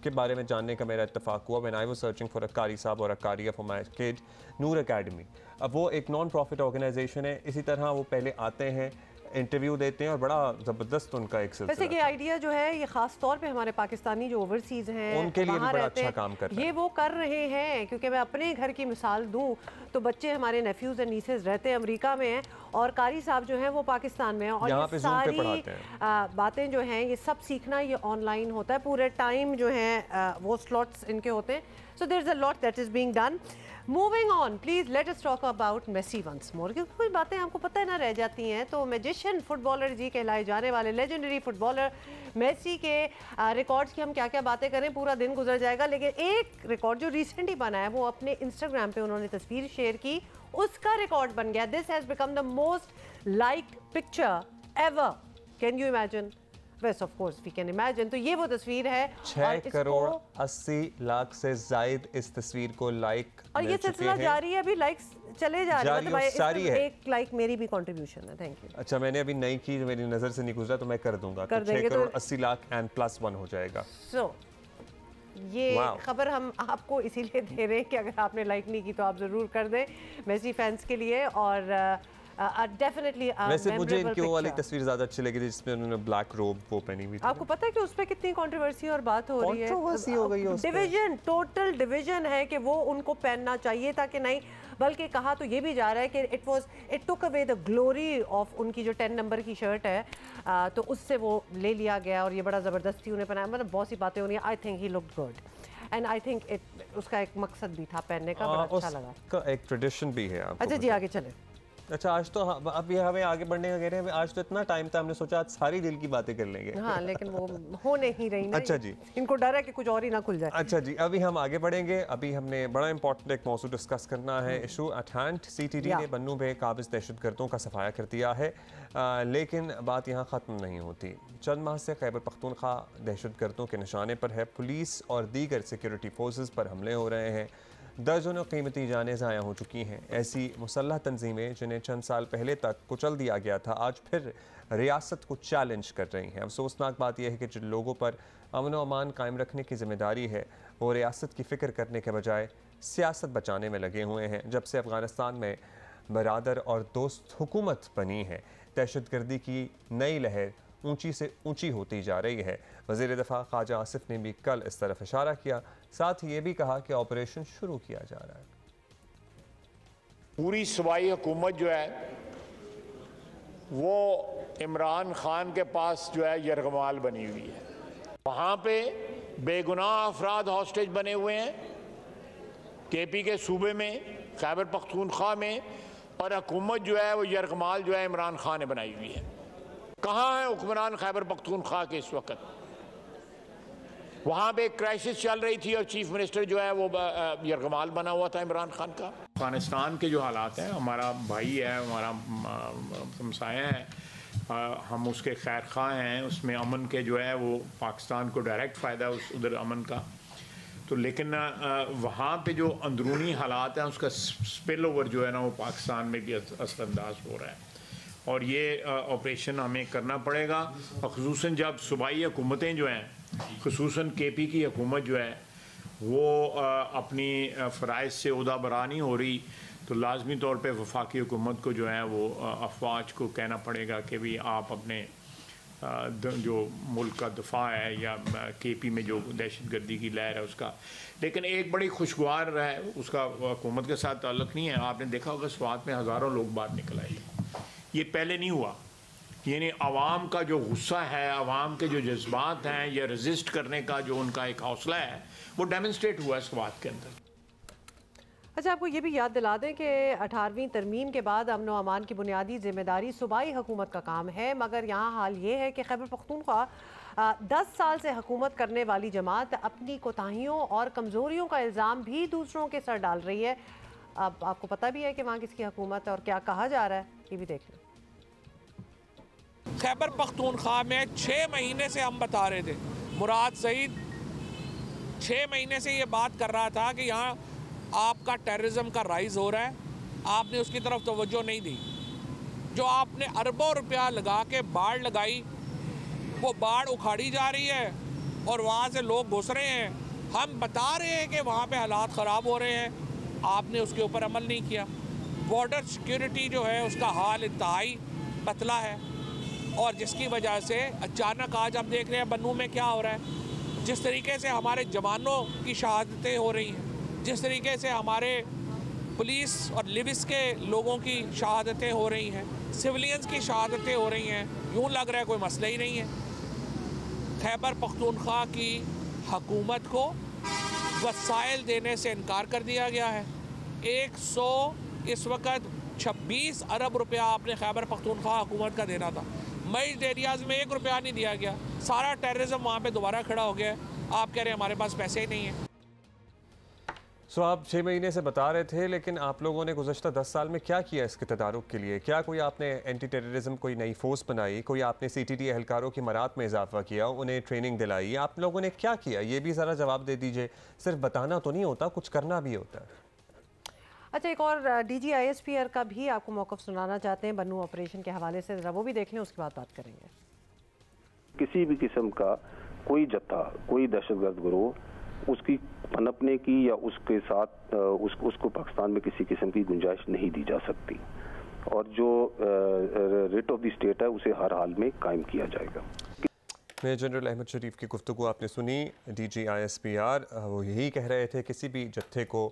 के बारे में जानने का मेरा इत्तेफाक हुआ। When I was searching for a कारी साहब और अ कारिया for my kid, Noor academy. अब वो एक नॉन प्रॉफिट ऑर्गेनाइजेशन है। इसी तरह वो पहले आते हैं, इंटरव्यू देते हैं, और बड़ा ज़बरदस्त उनका एक सिलसिला। वैसे ये आइडिया जो है ये खास तौर पे हमारे पाकिस्तानी जो ओवरसीज हैं उनके लिए भी बड़ा अच्छा काम कर रहे हैं। ये वो कर रहे हैं, क्योंकि मैं अपने घर की मिसाल दूं तो बच्चे हमारे नेफ्यूज एंड नीसेस रहते हैं अमेरिका में हैं, और कारी साहब जो हैं वो पाकिस्तान में हैं, और ये सारी बातें जो हैं ये सब सीखना ये ऑनलाइन होता है। पूरे टाइम जो है वो स्लॉट्स इनके होते हैं। So there is a lot that is being done. Moving on, please let us talk about Messi once more, क्योंकि कुछ बातें आपको पता है ना रह जाती हैं। तो मैजिशियन फुटबॉलर जी कहलाए जाने वाले लेजेंडरी फुटबॉलर मेसी के रिकॉर्ड्स की हम क्या क्या बातें करें, पूरा दिन गुजर जाएगा। लेकिन एक रिकॉर्ड जो रिसेंटली बना है वो अपने इंस्टाग्राम पे उन्होंने तस्वीर शेयर की, उसका रिकॉर्ड बन गया। This has become the most liked picture ever. Can you imagine? Yes, of course, we can imagine. तो ये वो तस्वीर है 6 करोड़ 80 लाख से जायद इस तस्वीर को लाइक और ये सिलसिला जारी है, अभी लाइक्स चले जा रहे हैं, मतलब सारी है। एक लाइक मेरी भी कंट्रीब्यूशन है। Thank you. अच्छा, मैंने अभी नहीं की, मेरी नजर से नहीं गुजरा, तो मैं कर दूंगा। कर तो 6 करोड़ 80 लाख एंड +1 हो जाएगा। So, ये खबर हम आपको इसीलिए दे रहे हैं कि अगर आपने लाइक नहीं की तो आप जरूर कर दें मेसी फैंस के लिए। और डेफिनेटली वैसे मुझे इनकी वो वाली तस्वीर ज्यादा अच्छी लगी थी जिसमें उन्होंने ब्लैक रोब वो पहनी हुई थी। आपको पता है कि उस पे कितनी कंट्रोवर्सी और बात हो रही है, कंट्रोवर्सी हो गई है उस पे। डिवीजन, टोटल डिवीजन है कि वो उनको पहनना चाहिए था कि नहीं, बल्कि कहा तो ये भी जा रहा है कि it took away the glory of उनकी जो 10 नंबर की शर्ट है, तो उससे वो ले लिया गया और ये बड़ा ज़बरदस्ती उन्हें पहनाया। मतलब बहुत सी बातें हो रही हैं। I think he looked good and I think उसका एक मकसद भी था पहनने का, बड़ा अच्छा लगा। का एक ट्रेडिशन भी है। अच्छा जी, आगे चले। अच्छा, आज तो अब ये हमें आगे बढ़ने का कह रहे हैं, आज तो इतना टाइम था, हमने सोचा आज सारी दिल की बातें कर लेंगे। हाँ, लेकिन वो हो नहीं रही ना। अच्छा जी, इनको डर है कि कुछ और ही ना खुल जाए। अच्छा जी, अभी हम आगे बढ़ेंगे। अभी हमने बड़ा इंपॉर्टेंट एक मौजू डिस्कस करना है। इशू एट हैंड, CTD ने बन्नू में काबिज दहशतगर्दों का सफाया कर दिया है, लेकिन बात यहाँ ख़त्म नहीं होती। चंद माह से खैबर पख्तूनख्वा दहशतगर्दों के निशाने पर है। पुलिस और दीगर सिक्योरिटी फोर्सेस पर हमले हो रहे हैं। दर्जनों कीमती जानें ज़ाया हो चुकी हैं। ऐसी मुसल्लह तंजीमें जिन्हें चंद साल पहले तक कुचल दिया गया था, आज फिर रियासत को चैलेंज कर रही हैं। अफसोसनाक बात यह है कि जिन लोगों पर अमन व अमान कायम रखने की जिम्मेदारी है, वो रियासत की फ़िक्र करने के बजाय सियासत बचाने में लगे हुए हैं। जब से अफ़गानिस्तान में बरादर और दोस्त हुकूमत बनी है, दहशतगर्दी की नई लहर ऊंची से ऊंची होती जा रही है। वज़ीर दफ़ा ख्वाजा आसिफ ने भी कल इस तरफ इशारा किया, साथ ही ये भी कहा कि ऑपरेशन शुरू किया जा रहा है। पूरी सूबाई हुकूमत जो है वो इमरान खान के पास जो है यरगमाल बनी हुई है। वहाँ पे बेगुनाह अफराद हॉस्टेज बने हुए हैं KP के सूबे में, खैबर पख्तूनख्वा में, और हुकूमत जो है वो यरगमाल जो है इमरान खान ने बनाई हुई है। कहाँ है हुक्मरान खैबर पख्तूनख्वा के इस वक्त? वहाँ पे एक क्राइसिस चल रही थी और चीफ मिनिस्टर जो है वो यरगमाल बना हुआ था इमरान खान का। अफगानिस्तान के जो हालात हैं, हमारा भाई है, हमारा हमसाया है, हम उसके खैर खा हैं। उसमें अमन के जो है वो पाकिस्तान को डायरेक्ट फ़ायदा उधर अमन का, तो लेकिन वहाँ पे जो अंदरूनी हालात हैं उसका स्पिल ओवर जो है ना वो पाकिस्तान में भी असरअंदाज हो रहा है। और ये ऑपरेशन हमें करना पड़ेगा, ख़ुसूसन जब सूबाई हुकूमतें जो हैं, ख़ुसूसन KP की हुकूमत जो है वो अपनी फ़राइज़ से उहदा बरा नहीं हो रही, तो लाजमी तौर पे वफाकी हुकूमत को जो है वो अफवाज को कहना पड़ेगा कि भाई आप अपने जो मुल्क का दफा है या KP में जो दहशतगर्दी की लहर है उसका। लेकिन एक बड़ी खुशगवार है, उसका हुकूमत के साथ ताल्लुक़ नहीं है। आपने देखा होगा स्वात में हज़ारों लोग बाहर निकल आए, ये पहले नहीं हुआ। यानी आवाम का जो गुस्सा है, आवाम के जो जज्बात हैं, या रजिस्ट करने का जो उनका एक हौसला है, वो डेमोन्स्ट्रेट हुआ इस बात के अंदर। अच्छा, आपको ये भी याद दिला दें कि 18वीं तरमीम के बाद अमन व अमान की बुनियादी जिम्मेदारी सूबाई हुकूमत का काम है, मगर यहाँ हाल ये है कि खैबर पख्तूनख्वा 10 साल से हुकूमत करने वाली जमात अपनी कोताहियों और कमज़ोरियों का इल्ज़ाम भी दूसरों के सर डाल रही है। अब आपको पता भी है कि वहाँ किसकी हुकूमत है और क्या कहा जा रहा है, ये भी देख लें। खैबर पख्तूनख्वा में 6 महीने से हम बता रहे थे, मुराद सईद 6 महीने से ये बात कर रहा था कि यहाँ आपका टेररिज्म का राइज हो रहा है, आपने उसकी तरफ तवज्जो नहीं दी। जो आपने अरबों रुपया लगा के बाढ़ लगाई, वो बाढ़ उखाड़ी जा रही है और वहाँ से लोग घुस रहे हैं। हम बता रहे हैं कि वहाँ पे हालात ख़राब हो रहे हैं, आपने उसके ऊपर अमल नहीं किया। बॉर्डर सिक्योरिटी जो है उसका हाल इंतहाई पतला है, और जिसकी वजह से अचानक आज हम देख रहे हैं बन्नू में क्या हो रहा है। जिस तरीके से हमारे जवानों की शहादतें हो रही हैं, जिस तरीके से हमारे पुलिस और लिविस के लोगों की शहादतें हो रही हैं, सिविलियंस की शहादतें हो रही हैं, यूँ लग रहा है कोई मसला ही नहीं है। खैबर पख्तूनख्वा की हुकूमत को वसाइल देने से इनकार कर दिया गया है। 100 इस वक्त 26 अरब रुपया आपने खैबर पख्तूनख्वा हुकूमत का देना था। मईद एरियाज़ में 1 रुपया नहीं दिया गया। सारा टेररिज्म वहाँ पे दोबारा खड़ा हो गया है। आप कह रहे हैं हमारे पास पैसे ही नहीं है। सो आप 6 महीने से बता रहे थे, लेकिन आप लोगों ने गुज़श्ता 10 साल में क्या किया इसके तदारुक के लिए? क्या कोई आपने एंटी टेररिज्म कोई नई फोर्स बनाई, कोई आपने CTT एहलकारों की मरात में इजाफा किया, उन्हें ट्रेनिंग दिलाई? आप लोगों ने क्या किया, ये भी ज़रा जवाब दे दीजिए। सिर्फ बताना तो नहीं होता, कुछ करना भी होता है। अच्छा, एक और DG ISPR का भी आपको मौक़िफ़ सुनाना चाहते हैं बन्नू ऑपरेशन के हवाले से, ज़रा वो भी देख लें, उसके बाद बात करेंगे। किसी भी किस्म का कोई जत्था, कोई दहशतगर्द गिरोह उसकी पनपने की या उसके साथ उसको पाकिस्तान में किसी किस्म की गुंजाइश नहीं दी जा सकती, और जो रिट ऑफ द स्टेट है उसे हर हाल में कायम किया जाएगा। मेजर जनरल अहमद शरीफ की गुफ्तगू आपने सुनी। DG ISPR वो यही कह रहे थे, किसी भी जत्थे को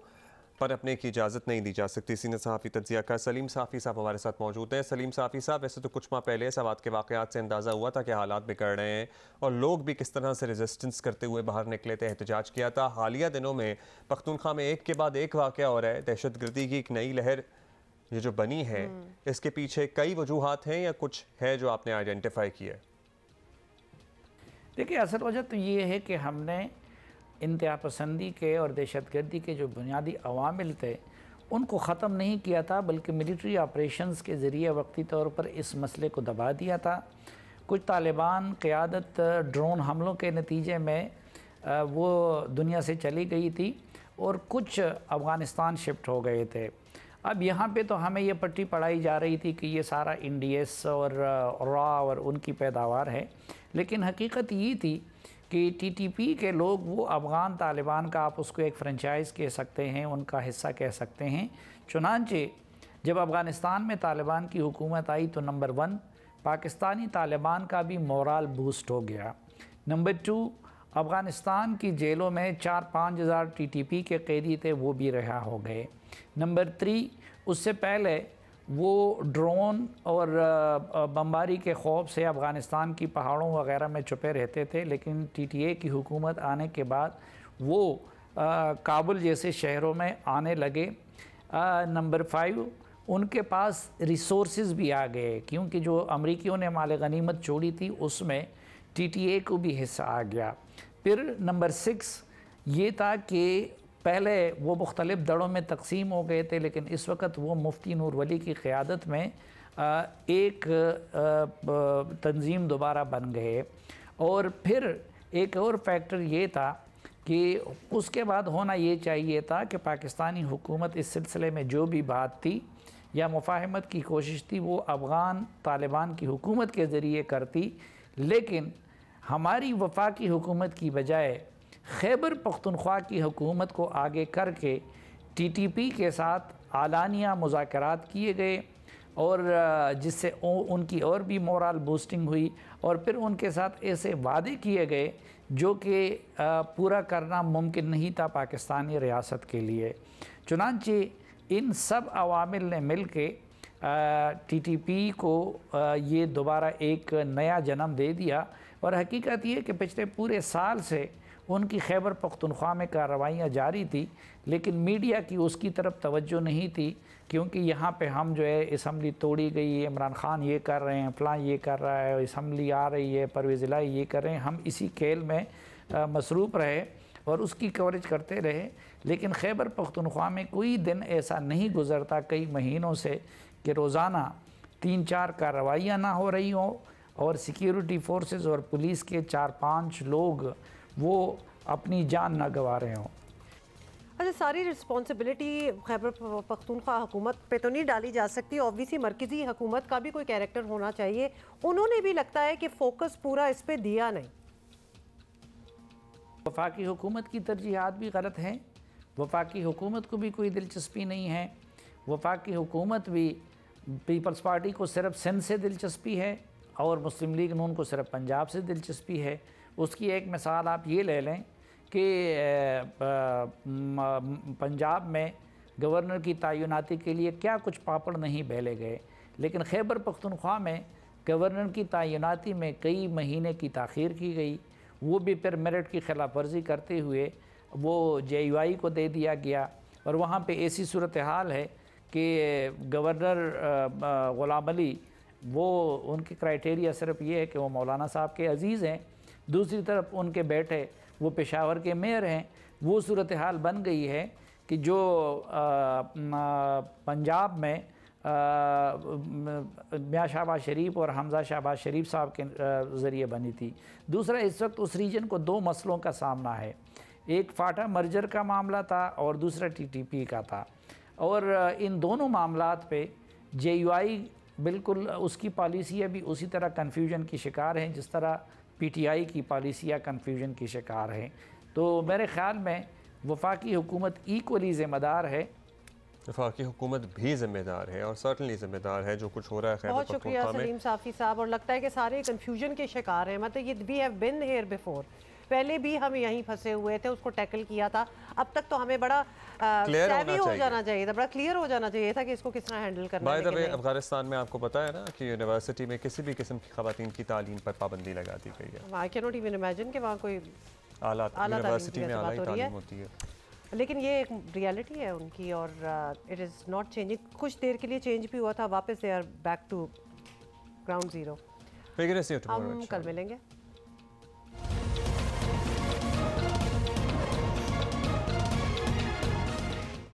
पनपने की इजाज़त नहीं दी जा सकती। सीनियर सहाफ़ी तज्ज़ियाकार सलीम साफ़ी साहब हमारे साथ मौजूद हैं। सलीम साफ़ी साहब, वैसे तो कुछ माह पहले सवात के वाक़यात से अंदाज़ा हुआ था कि हालात बिगड़ रहे हैं और लोग भी किस तरह से रेजिस्टेंस करते हुए बाहर निकले थे, एहतजाज किया था। हालिया दिनों में पख्तूनख्वा में एक के बाद एक वाक़या हो रहा है। दहशतगर्दी की एक नई लहर ये जो बनी है, इसके पीछे कई वजूहात हैं या कुछ है जो आपने आइडेंटिफाई किया? देखिए, असल वजह तो ये है कि हमने इंतहा पसंदी के और दहशतगर्दी के जो बुनियादी अवामिल थे उनको ख़त्म नहीं किया था, बल्कि मिलिट्री ऑपरेशंस के ज़रिए वक्ती तौर पर इस मसले को दबा दिया था। कुछ तालिबान क़यादत ड्रोन हमलों के नतीजे में वो दुनिया से चली गई थी और कुछ अफ़गानिस्तान शिफ्ट हो गए थे। अब यहाँ पे तो हमें ये पट्टी पढ़ाई जा रही थी कि ये सारा NDS और रॉ और उनकी पैदावार है, लेकिन हकीकत ये थी कि TTP के लोग वो अफ़गान तालिबान का, आप उसको एक फ्रेंचाइज़ कह सकते हैं, उनका हिस्सा कह सकते हैं। चुनांचे जब अफ़गानिस्तान में तालिबान की हुकूमत आई तो नंबर 1 पाकिस्तानी तालिबान का भी मोराल बूस्ट हो गया। नंबर 2 अफ़गानिस्तान की जेलों में 4-5 हज़ार TTP के कैदी थे, वो भी रिहा हो गए। नंबर 3 उससे पहले वो ड्रोन और बमबारी के खौफ से अफ़गानिस्तान की पहाड़ों वगैरह में छुपे रहते थे, लेकिन TTA की हुकूमत आने के बाद वो काबुल जैसे शहरों में आने लगे। नंबर 5 उनके पास रिसोर्सेज भी आ गए, क्योंकि जो अमरीकियों ने माल गनीमत छोड़ी थी उसमें TTA को भी हिस्सा आ गया। फिर नंबर 6 ये था कि पहले वो मुख्तलिफ़ दड़ों में तकसीम हो गए थे, लेकिन इस वक्त वो मुफ्ती नूर वली की क़यादत में एक तंजीम दोबारा बन गए। और फिर एक और फैक्टर ये था कि उसके बाद होना ये चाहिए था कि पाकिस्तानी हुकूमत इस सिलसिले में जो भी बात थी या मुफाहमत की कोशिश थी वो अफ़गान तालिबान की हुकूमत के ज़रिए करती, लेकिन हमारी वफाकी हुकूमत की बजाय खैबर पख्तूनख्वा की हुकूमत को आगे करके TTP के साथ आलानिया मुज़ाकरात किए गए और जिससे उनकी और भी मोरल बूस्टिंग हुई, और फिर उनके साथ ऐसे वादे किए गए जो कि पूरा करना मुमकिन नहीं था पाकिस्तानी रियासत के लिए। चुनांचे इन सब अवामिल ने मिल के TTP को ये दोबारा एक नया जन्म दे दिया। और हकीकत ये कि पिछले पूरे साल से उनकी खैबर पख्तूनख्वा में कार्रवाइयाँ जारी थी, लेकिन मीडिया की उसकी तरफ तवज्जो नहीं थी, क्योंकि यहाँ पे हम जो है असम्बली तोड़ी गई है, इमरान खान ये कर रहे हैं, फ़लाँ ये कर रहा है, असम्बली आ रही है, परवेज़ इलाही ये कर रहे हैं, हम इसी खेल में मसरूफ़ रहे और उसकी कवरेज करते रहे। लेकिन खैबर पख्तूनख्वा में कोई दिन ऐसा नहीं गुज़रता कई महीनों से कि रोज़ाना 3-4 कार्रवाइयाँ ना हो रही हों और सिक्योरिटी फोर्सेस और पुलिस के 4-5 लोग वो अपनी जान ना गंवा रहे हों। अच्छा, सारी रिस्पॉन्सिबिलिटी खैबर पख्तूनख्वा हुकूमत पे तो नहीं डाली जा सकती, ऑब्वियसली मरकज़ी हुकूमत का भी कोई कैरेक्टर होना चाहिए। उन्होंने भी लगता है कि फोकस पूरा इस पे दिया नहीं। वफाकी हुकूमत की तरजीहात भी गलत हैं, वफाकी हुकूमत को भी कोई दिलचस्पी नहीं है। वफाकी हुकूमत भी पीपल्स पार्टी को सिर्फ सिंध से दिलचस्पी है और मुस्लिम लीग नून को सिर्फ पंजाब से दिलचस्पी है। उसकी एक मिसाल आप ये ले लें कि पंजाब में गवर्नर की तैनाती के लिए क्या कुछ पापड़ नहीं बेले गए, लेकिन खैबर पख्तूनख्वा में गवर्नर की तैनाती में कई महीने की ताख़ीर की गई, वो भी फिर मेरिट की खिलाफ वर्जी करते हुए वो JUI को दे दिया गया। और वहाँ पे ऐसी सूरत हाल है कि गवर्नर ग़ुलाम अली, वो उनके क्राइटेरिया सिर्फ ये है कि वो मौलाना साहब के अज़ीज़ हैं, दूसरी तरफ उनके बेटे वो पेशावर के मेयर हैं। वो सूरत हाल बन गई है कि जो पंजाब में मियां शहबाज शरीफ और हमजा शहबाज शरीफ साहब के ज़रिए बनी थी। दूसरा, इस वक्त उस रीजन को दो मसलों का सामना है, एक फाटा मर्जर का मामला था और दूसरा TTP का था, और इन दोनों मामलात पे JUI बिल्कुल उसकी पॉलिसियाँ भी उसी तरह कन्फ्यूजन की शिकार हैं जिस तरह PTI की पॉलिसियाँ कन्फ्यूजन की शिकार हैं। तो मेरे ख़्याल में वफाकी हुकूमत इक्वली ज़िम्मेदार है, वफाकी हुकूमत भी ज़िम्मेदार है और सर्टनली ज़िम्मेदार है जो कुछ हो रहा है। बहुत शुक्रिया सलीम साफ़ी साहब, और लगता है कि सारे कन्फ्यूजन के शिकार हैं। मतलब ये we have been here before, पहले भी हम यहीं फंसे हुए थे, उसको टैकल किया था। अब तक तो हमें बड़ा क्लियर हो जाना चाहिए था, बड़ा क्लियर हो जाना चाहिए था कि इसको किस तरह हैंडल करना है। बाय द वे, अफगानिस्तान में आपको पता है ना कि यूनिवर्सिटी में किसी भी किस्म की ख़वातीन की तालीम पर पाबंदी लगा दी गई है। I can not even imagine कि वहाँ कोई आला यूनिवर्सिटी में आला तालीम होती है, लेकिन ये एक रियलिटी है उनकी और इट इज़ नॉट चेंजिंग। कुछ देर के लिए चेंज भी हुआ था, वापस they are back to ground zero. Figure से हम कल मिलेंगे।